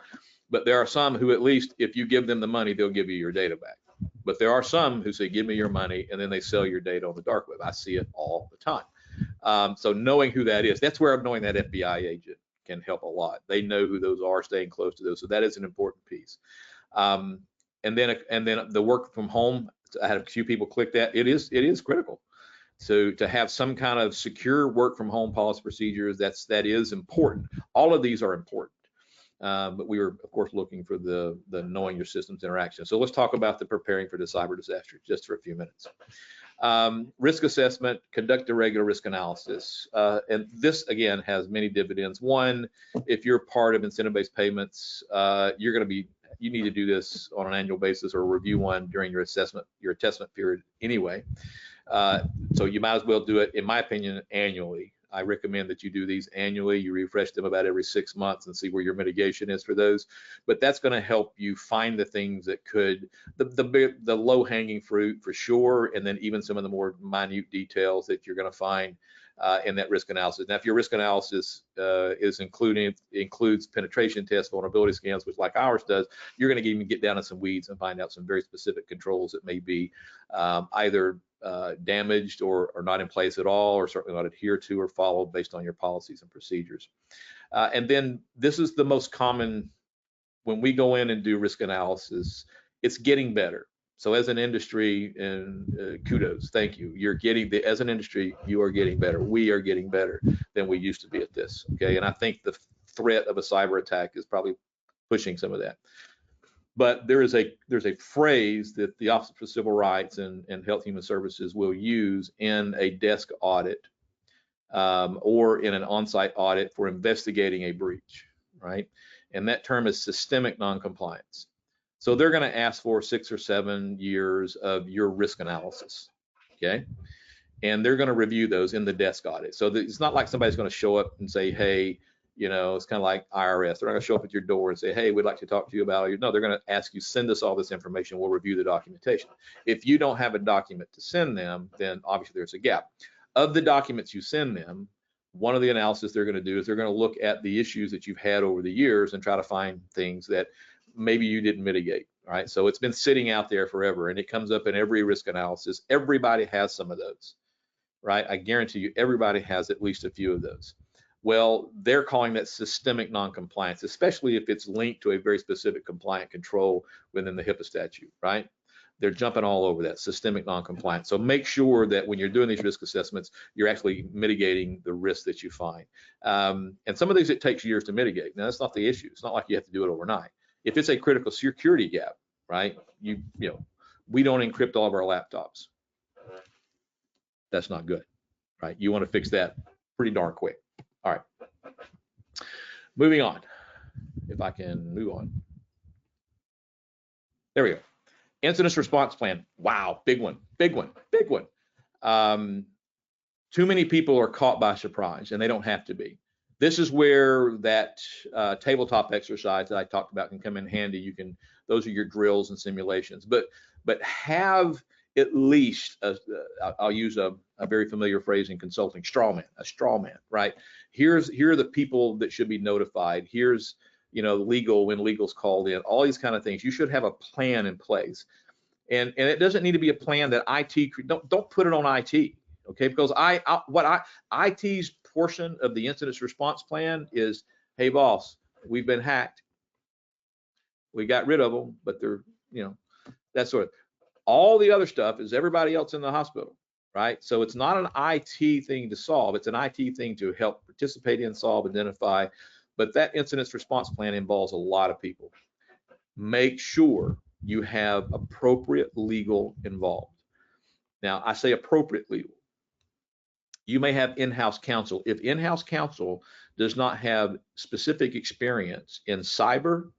[SPEAKER 2] But there are some who, at least if you give them the money, they'll give you your data back. But there are some who say, give me your money, and then they sell your data on the dark web. I see it all the time. So knowing who that is, that's where knowing that FBI agent can help a lot. They know who those are, staying close to those. So that is an important piece. And then the work from home, I had a few people click that. It is critical. So to have some kind of secure work from home policy procedures, that is important. All of these are important. But we were, of course, looking for the knowing your systems interaction. So let's talk about the preparing for the cyber disaster just for a few minutes. Risk assessment, conduct a regular risk analysis. And this, again, has many dividends. One, if you're part of incentive-based payments, you need to do this on an annual basis or review one during your assessment period anyway. So you might as well do it, in my opinion, annually. I recommend that you do these annually. You refresh them about every 6 months and see where your mitigation is for those. But that's going to help you find the things that could, the low-hanging fruit for sure, and then even some of the more minute details that you're going to find in that risk analysis. Now, if your risk analysis includes penetration tests, vulnerability scans, which like ours does, you're going to even get down in some weeds and find out some very specific controls that may be either damaged or not in place at all, or certainly not adhered to or followed based on your policies and procedures. And then this is the most common when we go in and do risk analysis. It's getting better. So as an industry, and kudos, thank you. As an industry, you are getting better. We are getting better than we used to be at this. Okay, and I think the threat of a cyber attack is probably pushing some of that. But there's a phrase that the Office for Civil Rights and Health Human Services will use in a desk audit or in an on-site audit for investigating a breach, right? And that term is systemic noncompliance. So they're going to ask for 6 or 7 years of your risk analysis, okay? And they're going to review those in the desk audit. So it's not like somebody's going to show up and say, hey, it's kind of like IRS. They're not going to show up at your door and say, hey, we'd like to talk to you about it. No, they're going to ask you, send us all this information. We'll review the documentation. If you don't have a document to send them, then obviously there's a gap. Of the documents you send them, one of the analysis they're going to do is they're going to look at the issues that you've had over the years and try to find things that maybe you didn't mitigate, right? So it's been sitting out there forever, and it comes up in every risk analysis. Everybody has some of those, right? I guarantee you everybody has at least a few of those. Well, they're calling that systemic noncompliance, especially if it's linked to a very specific compliant control within the HIPAA statute, right? They're jumping all over that, systemic noncompliance. So make sure that when you're doing these risk assessments, you're actually mitigating the risks that you find. And some of these, it takes years to mitigate. Now, that's not the issue. It's not like you have to do it overnight. If it's a critical security gap, right, we don't encrypt all of our laptops. That's not good, right? You want to fix that pretty darn quick. All right, moving on. If I can move on. There we go. Incident response plan. Wow, big one, big one, big one. Too many people are caught by surprise, and they don't have to be. This is where that tabletop exercise that I talked about can come in handy. Those are your drills and simulations, but have at least, I'll use a very familiar phrase in consulting, a straw man, right? Here are the people that should be notified. Here's, legal, when legal's called in, all these kind of things. You should have a plan in place. And it doesn't need to be a plan that IT, don't put it on IT, okay? Because IT's portion of the incident response plan is, hey boss, we've been hacked. We got rid of them, but they're, that sort of. All the other stuff is everybody else in the hospital, right? So it's not an IT thing to solve. It's an IT thing to help participate in, solve, identify, but that incident response plan involves a lot of people. Make sure you have appropriate legal involved. Now, I say appropriate legal. You may have in-house counsel. If in-house counsel does not have specific experience in cyber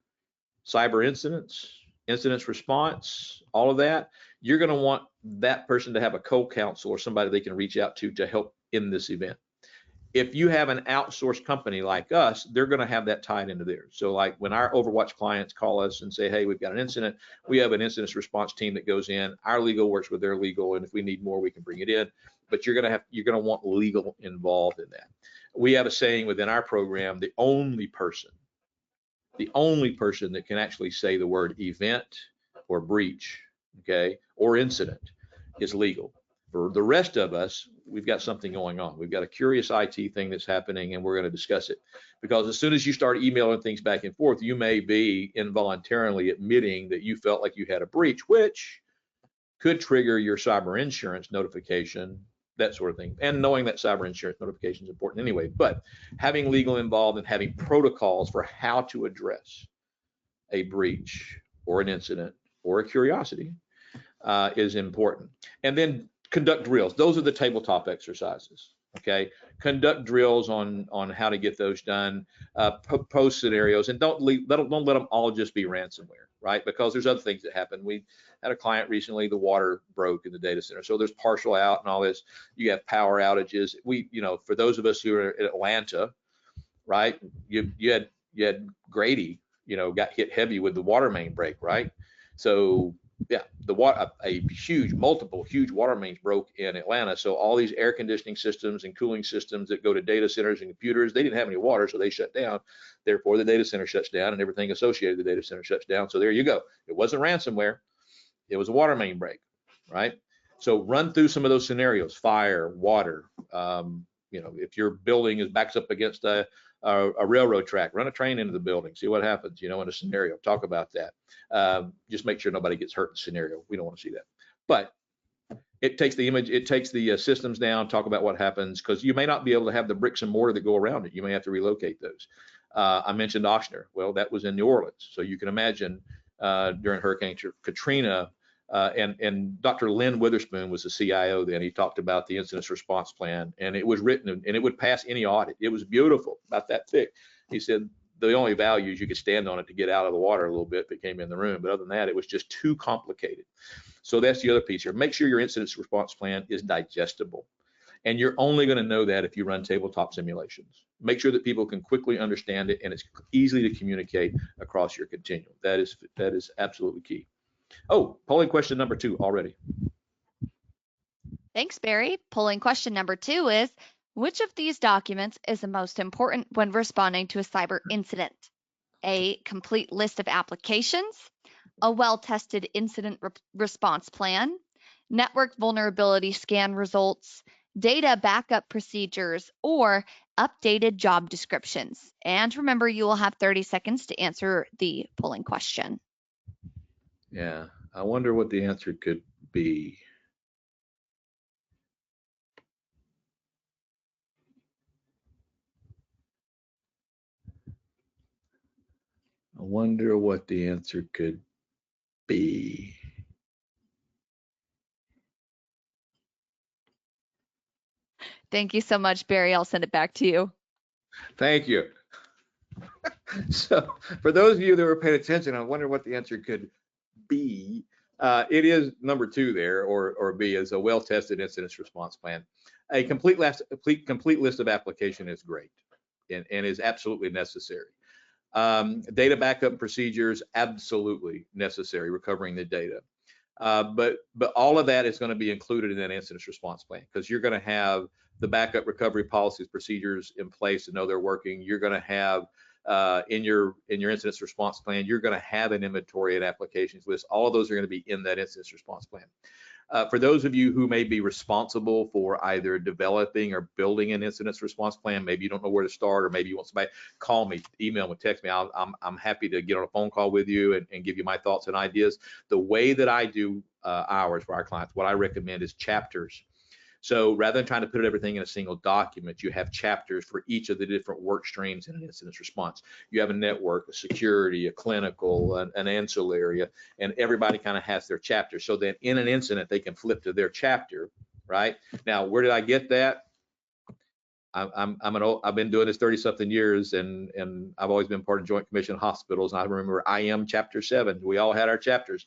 [SPEAKER 2] incidents, incidents response, all of that, you're going to want that person to have a co-counsel or somebody they can reach out to help in this event. If you have an outsourced company like us, they're going to have that tied into theirs. So like when our Overwatch clients call us and say, hey, we've got an incident, we have an incident response team that goes in, our legal works with their legal, and if we need more, we can bring it in. But you're going to want legal involved in that. We have a saying within our program, the only person that can actually say the word event or breach, okay, or incident is legal. For the rest of us, we've got something going on. We've got a curious IT thing that's happening, and we're going to discuss it. Because as soon as you start emailing things back and forth, you may be involuntarily admitting that you felt like you had a breach, which could trigger your cyber insurance notification, that sort of thing. And knowing that cyber insurance notification is important anyway. But having legal involved and having protocols for how to address a breach or an incident or a curiosity is important. And then conduct drills. Those are the tabletop exercises. Okay, conduct drills on how to get those done. Post scenarios, and don't let them all just be ransomware, right? Because there's other things that happen. We had a client recently, the water broke in the data center, so there's partial out and all this. You have power outages. For those of us who are in Atlanta, right? You had Grady, got hit heavy with the water main break, right? So yeah, multiple huge water mains broke in Atlanta. So all these air conditioning systems and cooling systems that go to data centers and computers, they didn't have any water, so they shut down. Therefore, the data center shuts down and everything associated with the data center shuts down. So there you go. It wasn't ransomware. It was a water main break, right? So run through some of those scenarios: fire, water. If your building is backs up against a railroad track, run a train into the building, see what happens, in a scenario. Talk about that. Just make sure nobody gets hurt in the scenario. We don't want to see that. But it takes the image, it takes the systems down, talk about what happens, because you may not be able to have the bricks and mortar that go around it. You may have to relocate those. I mentioned Ochsner. Well, that was in New Orleans. So you can imagine during Hurricane Katrina, and Dr. Lynn Witherspoon was the CIO then. He talked about the incident response plan, and it was written and it would pass any audit. It was beautiful, about that thick. He said the only value is you could stand on it to get out of the water a little bit if it came in the room. But other than that, it was just too complicated. So that's the other piece here. Make sure your incident response plan is digestible. And you're only going to know that if you run tabletop simulations. Make sure that people can quickly understand it and it's easy to communicate across your continuum. That is absolutely key. Oh, polling question number 2 already.
[SPEAKER 1] Thanks, Barry. Polling question number 2 is, which of these documents is the most important when responding to a cyber incident? A complete list of applications, a well-tested incident response plan, network vulnerability scan results, data backup procedures, or updated job descriptions. And remember, you will have 30 seconds to answer the polling question.
[SPEAKER 2] Yeah, I wonder what the answer could be. I wonder what the answer could be.
[SPEAKER 1] Thank you so much, Barry. I'll send it back to you.
[SPEAKER 2] Thank you. So for those of you that were paying attention, I wonder what the answer could be. It is number 2 there, or B, is a well-tested incident response plan. A complete list of application is great and is absolutely necessary. Data backup procedures, absolutely necessary, recovering the data. But all of that is going to be included in that incident response plan, because you're going to have the backup recovery policies, procedures in place to know they're working. You're going to have in your incident response plan, you're going to have an inventory and applications list. All of those are going to be in that incident response plan. For those of you who may be responsible for either developing or building an incident response plan, maybe you don't know where to start, or maybe you want somebody, call me, email me, text me. I'm happy to get on a phone call with you and give you my thoughts and ideas. The way that I do ours for our clients, what I recommend is chapters. So rather than trying to put everything in a single document, you have chapters for each of the different work streams in an incident response. You have a network, a security, a clinical, an ancillary, and everybody kind of has their chapter. So that in an incident, they can flip to their chapter, right? Now, where did I get that? I've been doing this 30-something years, and I've always been part of Joint Commission hospitals. And I remember I am Chapter 7. We all had our chapters.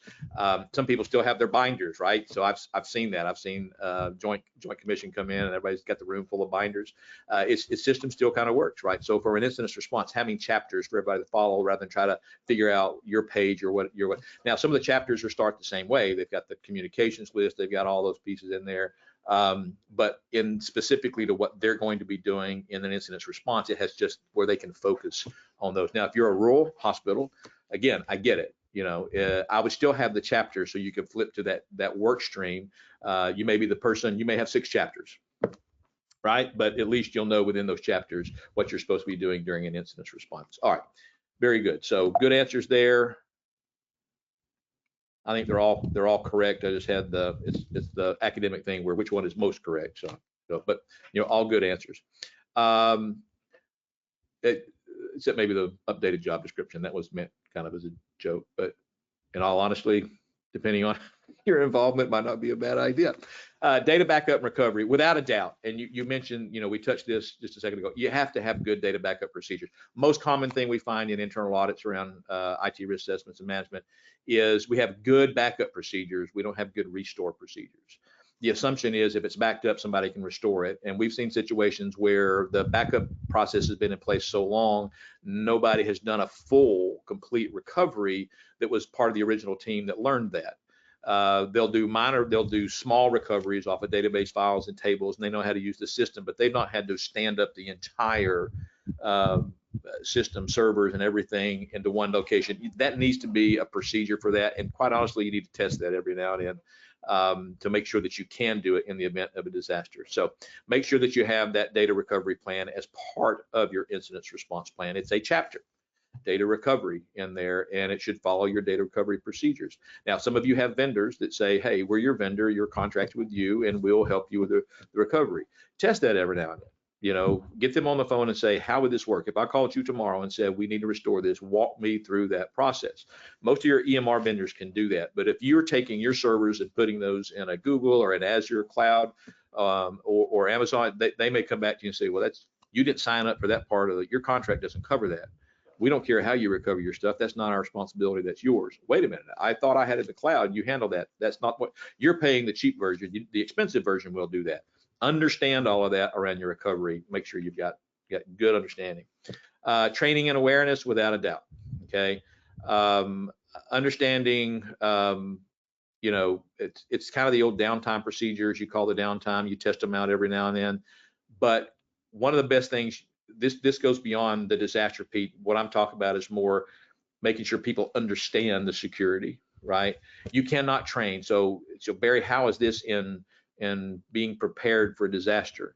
[SPEAKER 2] Some people still have their binders, right? So I've seen that. I've seen Joint Commission come in, and everybody's got the room full of binders. Its system still kind of works, right? So for an incident response, having chapters for everybody to follow rather than try to figure out your page or what your. Now some of the chapters are start the same way. They've got the communications list. They've got all those pieces in there. But in specifically to what they're going to be doing in an incident response, it has just where they can focus on those. Now, if you're a rural hospital, again, I get it. I would still have the chapter so you can flip to that work stream. You may be the person, you may have 6 chapters, right? But at least you'll know within those chapters what you're supposed to be doing during an incident response. All right, very good. So good answers there. I think they're all correct. I just had it's the academic thing where which one is most correct. So but all good answers. Except maybe the updated job description that was meant kind of as a joke, but in all honesty, depending on your involvement, might not be a bad idea. Data backup and recovery, without a doubt. And you mentioned, we touched this just a second ago. You have to have good data backup procedures. Most common thing we find in internal audits around IT risk assessments and management is we have good backup procedures. We don't have good restore procedures. The assumption is if it's backed up, somebody can restore it. And we've seen situations where the backup process has been in place so long, nobody has done a full, complete recovery that was part of the original team that learned that. They'll do small recoveries off of database files and tables, and they know how to use the system, but they've not had to stand up the entire system, servers and everything into one location. That needs to be a procedure for that, and quite honestly, you need to test that every now and then to make sure that you can do it in the event of a disaster. So make sure that you have that data recovery plan as part of your incident response plan. It's a chapter, data recovery, in there, and it should follow your data recovery procedures. Now, some of you have vendors that say, hey, we're your vendor, you're contracted with you, and we'll help you with the recovery. Test that every now and then. Get them on the phone and say, how would this work? If I called you tomorrow and said, we need to restore this, walk me through that process. Most of your EMR vendors can do that. But if you're taking your servers and putting those in a Google or an Azure cloud or Amazon, they may come back to you and say, well, you didn't sign up for that part of it. Your contract doesn't cover that. We don't care how you recover your stuff. That's not our responsibility. That's yours. Wait a minute. I thought I had it in the cloud. You handle that. That's not what you're paying. The cheap version. The expensive version will do that. Understand all of that around your recovery. Make sure you've got good understanding. Training and awareness, without a doubt. Okay. Understanding, it's kind of the old downtime procedures. You call the downtime, you test them out every now and then. But one of the best things, this goes beyond the disaster piece. What I'm talking about is more making sure people understand the security, right? You cannot train. So Barry, how is this in being prepared for a disaster?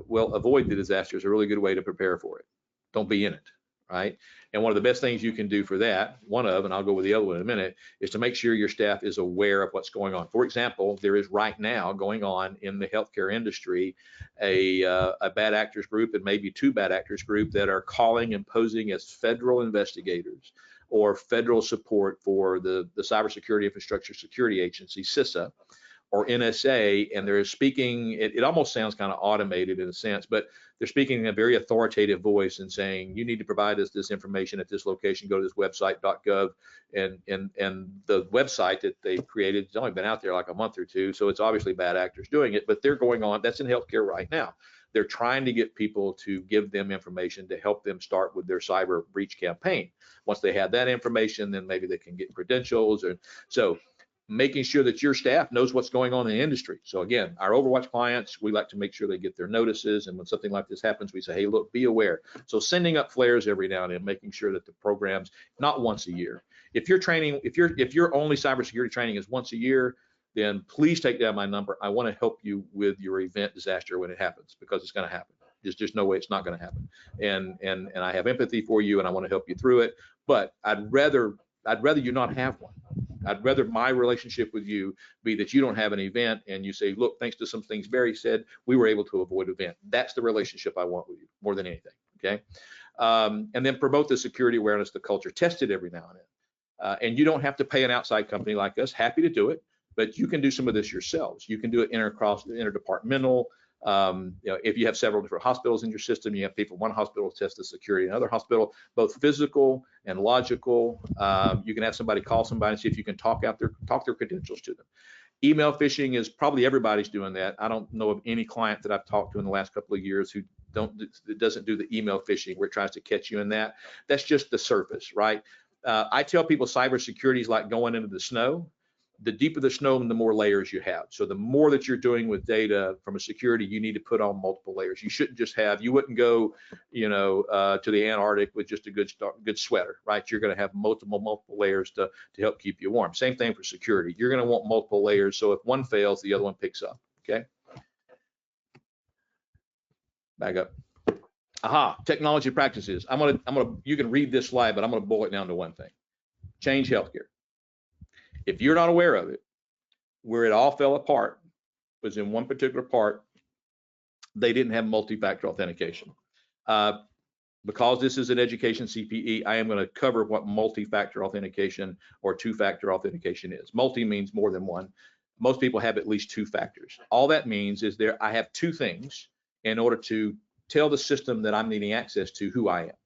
[SPEAKER 2] Well, avoid the disaster is a really good way to prepare for it. Don't be in it, right? And one of the best things you can do for that, and I'll go with the other one in a minute, is to make sure your staff is aware of what's going on. For example, there is right now going on in the healthcare industry a bad actors group and maybe 2 bad actors group that are calling and posing as federal investigators or federal support for the Cybersecurity Infrastructure Security Agency, CISA, or NSA, and they're speaking, it almost sounds kind of automated in a sense, but they're speaking in a very authoritative voice and saying, you need to provide us this information at this location, go to this website.gov, and the website that they've created has only been out there like a month or 2, so it's obviously bad actors doing it, but they're going on, that's in healthcare right now. They're trying to get people to give them information to help them start with their cyber breach campaign. Once they have that information, then maybe they can get credentials, or so making sure that your staff knows what's going on in the industry. So again, our Overwatch clients, we like to make sure they get their notices. And when something like this happens, we say, hey, look, be aware. So sending up flares every now and then, making sure that the programs, not once a year. If your training, if your only cybersecurity training is once a year, then please take down my number. I want to help you with your event disaster when it happens, because it's going to happen. There's just no way it's not going to happen. And I have empathy for you and I want to help you through it. But I'd rather you not have one. I'd rather my relationship with you be that you don't have an event and you say, look, thanks to some things Barry said, we were able to avoid event. That's the relationship I want with you more than anything. Okay. And then promote the security awareness, the culture, test it every now and then. And you don't have to pay an outside company like us. Happy to do it, but you can do some of this yourselves. You can do it interdepartmental. If you have several different hospitals in your system, you have people in one hospital test the security in another hospital, both physical and logical. You can have somebody call somebody and see if you can talk their credentials to them. Email phishing is probably everybody's doing that. I don't know of any client that I've talked to in the last couple of years who doesn't do the email phishing where it tries to catch you in that. That's just the surface, right? I tell people cybersecurity is like going into the snow. The deeper the snow, the more layers you have. So the more that you're doing with data from a security, you need to put on multiple layers. You shouldn't just have, you wouldn't go, to the Antarctic with just a good sweater, right? You're going to have multiple layers to help keep you warm. Same thing for security. You're going to want multiple layers. So if one fails, the other one picks up. Okay. Back up. Technology practices. You can read this slide, but I'm going to boil it down to one thing. Change healthcare. If you're not aware of it, where it all fell apart was in one particular part, they didn't have multi-factor authentication. Because this is an education CPE, I am going to cover what multi-factor authentication or two-factor authentication is. Multi means more than one. Most people have at least two factors. All that means is I have two things in order to tell the system that I'm needing access to who I am.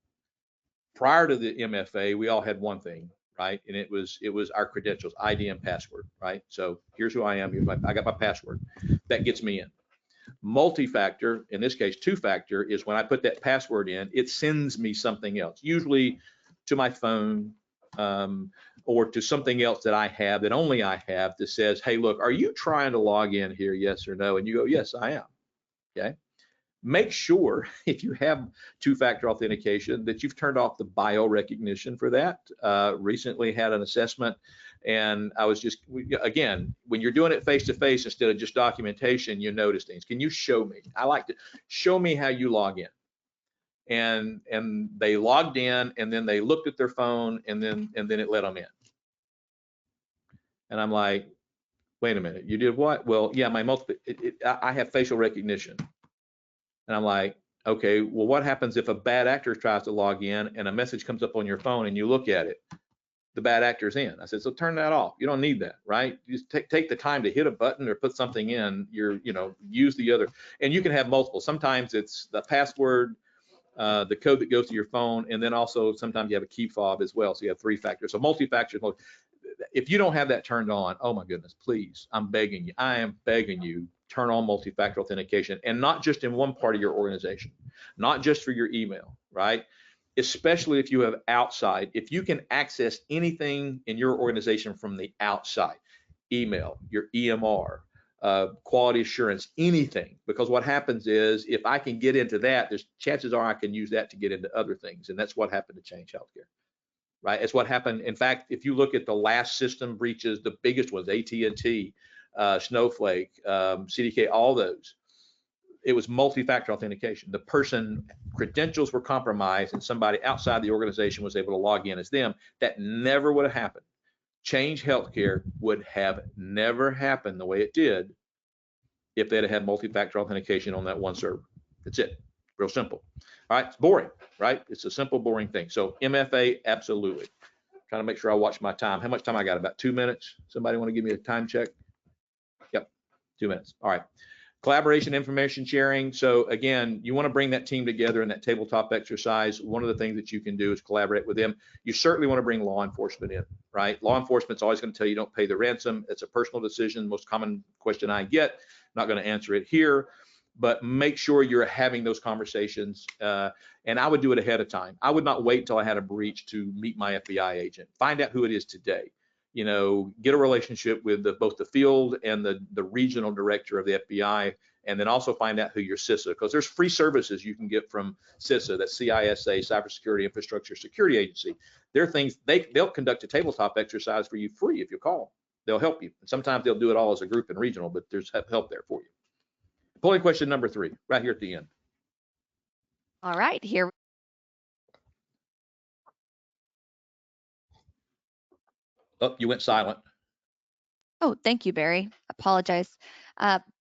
[SPEAKER 2] Prior to the MFA, we all had one thing, right? And it was our credentials, ID and password, right? So here's who I am. I got my password. That gets me in. Multi-factor, in this case, two-factor, is when I put that password in, it sends me something else, usually to my phone or to something else that I have, that only I have, that says, hey, look, are you trying to log in here, yes or no? And you go, yes, I am. Okay. Make sure if you have two-factor authentication that you've turned off the bio recognition for that. Recently had an assessment, and I was just, again, when you're doing it face-to-face instead of just documentation, you notice things. Can you show me? I like to show me how you log in. And they logged in, and then they looked at their phone, and then it let them in. And I'm like, wait a minute, you did what? Well, yeah, I have facial recognition. And I'm like, okay, well, what happens if a bad actor tries to log in and a message comes up on your phone and you look at it? The bad actor's in. I said, so turn that off. You don't need that, right? Just take the time to hit a button or put something in. Use the other, and you can have multiple. Sometimes it's the password, the code that goes to your phone, and then also sometimes you have a key fob as well. So you have three factors. So multi-factor. If you don't have that turned on, oh my goodness, please, I'm begging you. I am begging you. Turn on multi-factor authentication, and not just in one part of your organization, not just for your email, right? Especially if you have outside, if you can access anything in your organization from the outside, email, your EMR, quality assurance, anything, because what happens is if I can get into that, there's chances are I can use that to get into other things, and that's what happened to Change Healthcare, right? It's what happened. In fact, if you look at the last system breaches, the biggest ones, AT&T, Snowflake, CDK, all those, it was multi-factor authentication. The person credentials were compromised and somebody outside the organization was able to log in as them. That never would have happened. Change Healthcare would have never happened the way it did if they'd have had multi-factor authentication on that one server. That's it. Real simple. All right, it's boring, right? It's a simple, boring thing. So MFA, absolutely. Trying to make sure I watch my time. How much time I got? About 2 minutes? Somebody want to give me a time check? Yep, 2 minutes. All right. Collaboration, information sharing. So again, you want to bring that team together in that tabletop exercise. One of the things that you can do is collaborate with them. You certainly want to bring law enforcement in, right? Law enforcement's always going to tell you don't pay the ransom. It's a personal decision. Most common question I get, not going to answer it here, but make sure you're having those conversations. And I would do it ahead of time. I would not wait until I had a breach to meet my FBI agent. Find out who it is today. Get a relationship with both the field and the regional director of the FBI, and then also find out who your CISA, because there's free services you can get from CISA, that's CISA, Cybersecurity Infrastructure Security Agency. There are things, they'll conduct a tabletop exercise for you free if you call. They'll help you. And sometimes they'll do it all as a group and regional, but there's help there for you. Polling question number 3, right here at the end.
[SPEAKER 1] All right, here.
[SPEAKER 2] Oh, you went silent.
[SPEAKER 1] Oh, thank you, Barry. Apologize.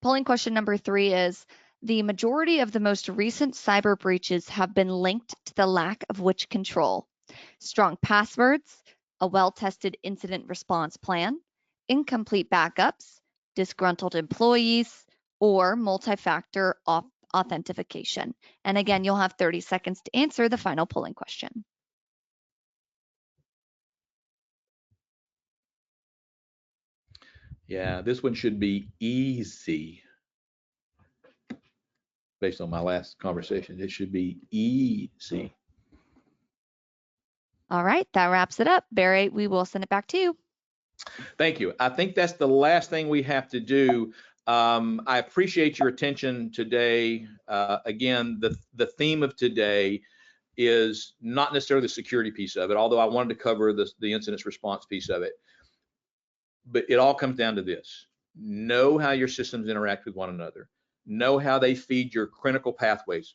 [SPEAKER 1] Polling question number 3 is, the majority of the most recent cyber breaches have been linked to the lack of which control? Strong passwords, a well-tested incident response plan, incomplete backups, disgruntled employees, or multi-factor authentication. And again, you'll have 30 seconds to answer the final polling question.
[SPEAKER 2] Yeah, this one should be easy. Based on my last conversation, it should be easy.
[SPEAKER 1] All right, that wraps it up. Barry, we will send it back to you.
[SPEAKER 2] Thank you. I think that's the last thing we have to do. I appreciate your attention today. Again, the theme of today is not necessarily the security piece of it, although I wanted to cover the incident response piece of it. But it all comes down to this. Know how your systems interact with one another. Know how they feed your critical pathways,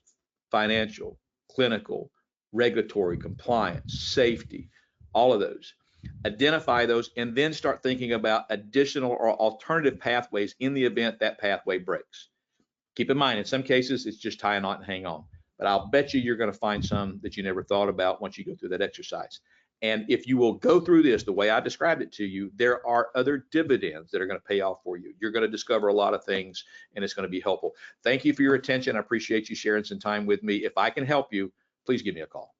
[SPEAKER 2] financial, clinical, regulatory, compliance, safety, all of those. Identify those and then start thinking about additional or alternative pathways in the event that pathway breaks. Keep in mind, in some cases, it's just tie a knot and hang on. But I'll bet you're going to find some that you never thought about once you go through that exercise. And if you will go through this the way I described it to you, there are other dividends that are going to pay off for you. You're going to discover a lot of things, and it's going to be helpful. Thank you for your attention. I appreciate you sharing some time with me. If I can help you, please give me a call.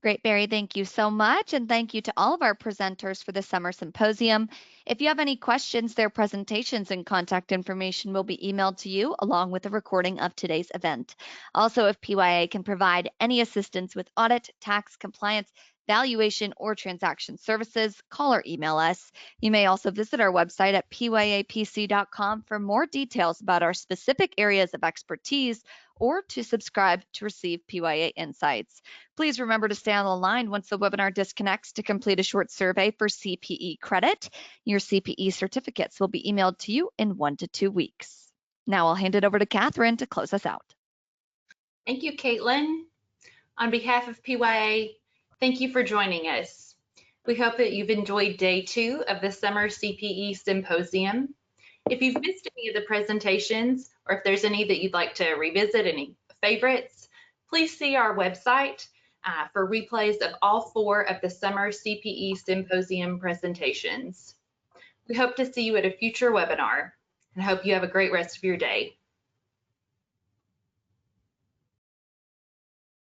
[SPEAKER 1] Great, Barry. Thank you so much. And thank you to all of our presenters for the summer symposium. If you have any questions, their presentations and contact information will be emailed to you along with a recording of today's event. Also, if PYA can provide any assistance with audit, tax, compliance, valuation, or transaction services, call or email us. You may also visit our website at pyapc.com for more details about our specific areas of expertise or to subscribe to receive PYA insights. Please remember to stay on the line once the webinar disconnects to complete a short survey for CPE credit. Your CPE certificates will be emailed to you in 1 to 2 weeks. Now I'll hand it over to Catherine to close us out.
[SPEAKER 3] Thank you, Caitlin. On behalf of PYA, thank you for joining us. We hope that you've enjoyed day 2 of the Summer CPE Symposium. If you've missed any of the presentations, or if there's any that you'd like to revisit, any favorites, please see our website for replays of all 4 of the Summer CPE Symposium presentations. We hope to see you at a future webinar and hope you have a great rest of your day.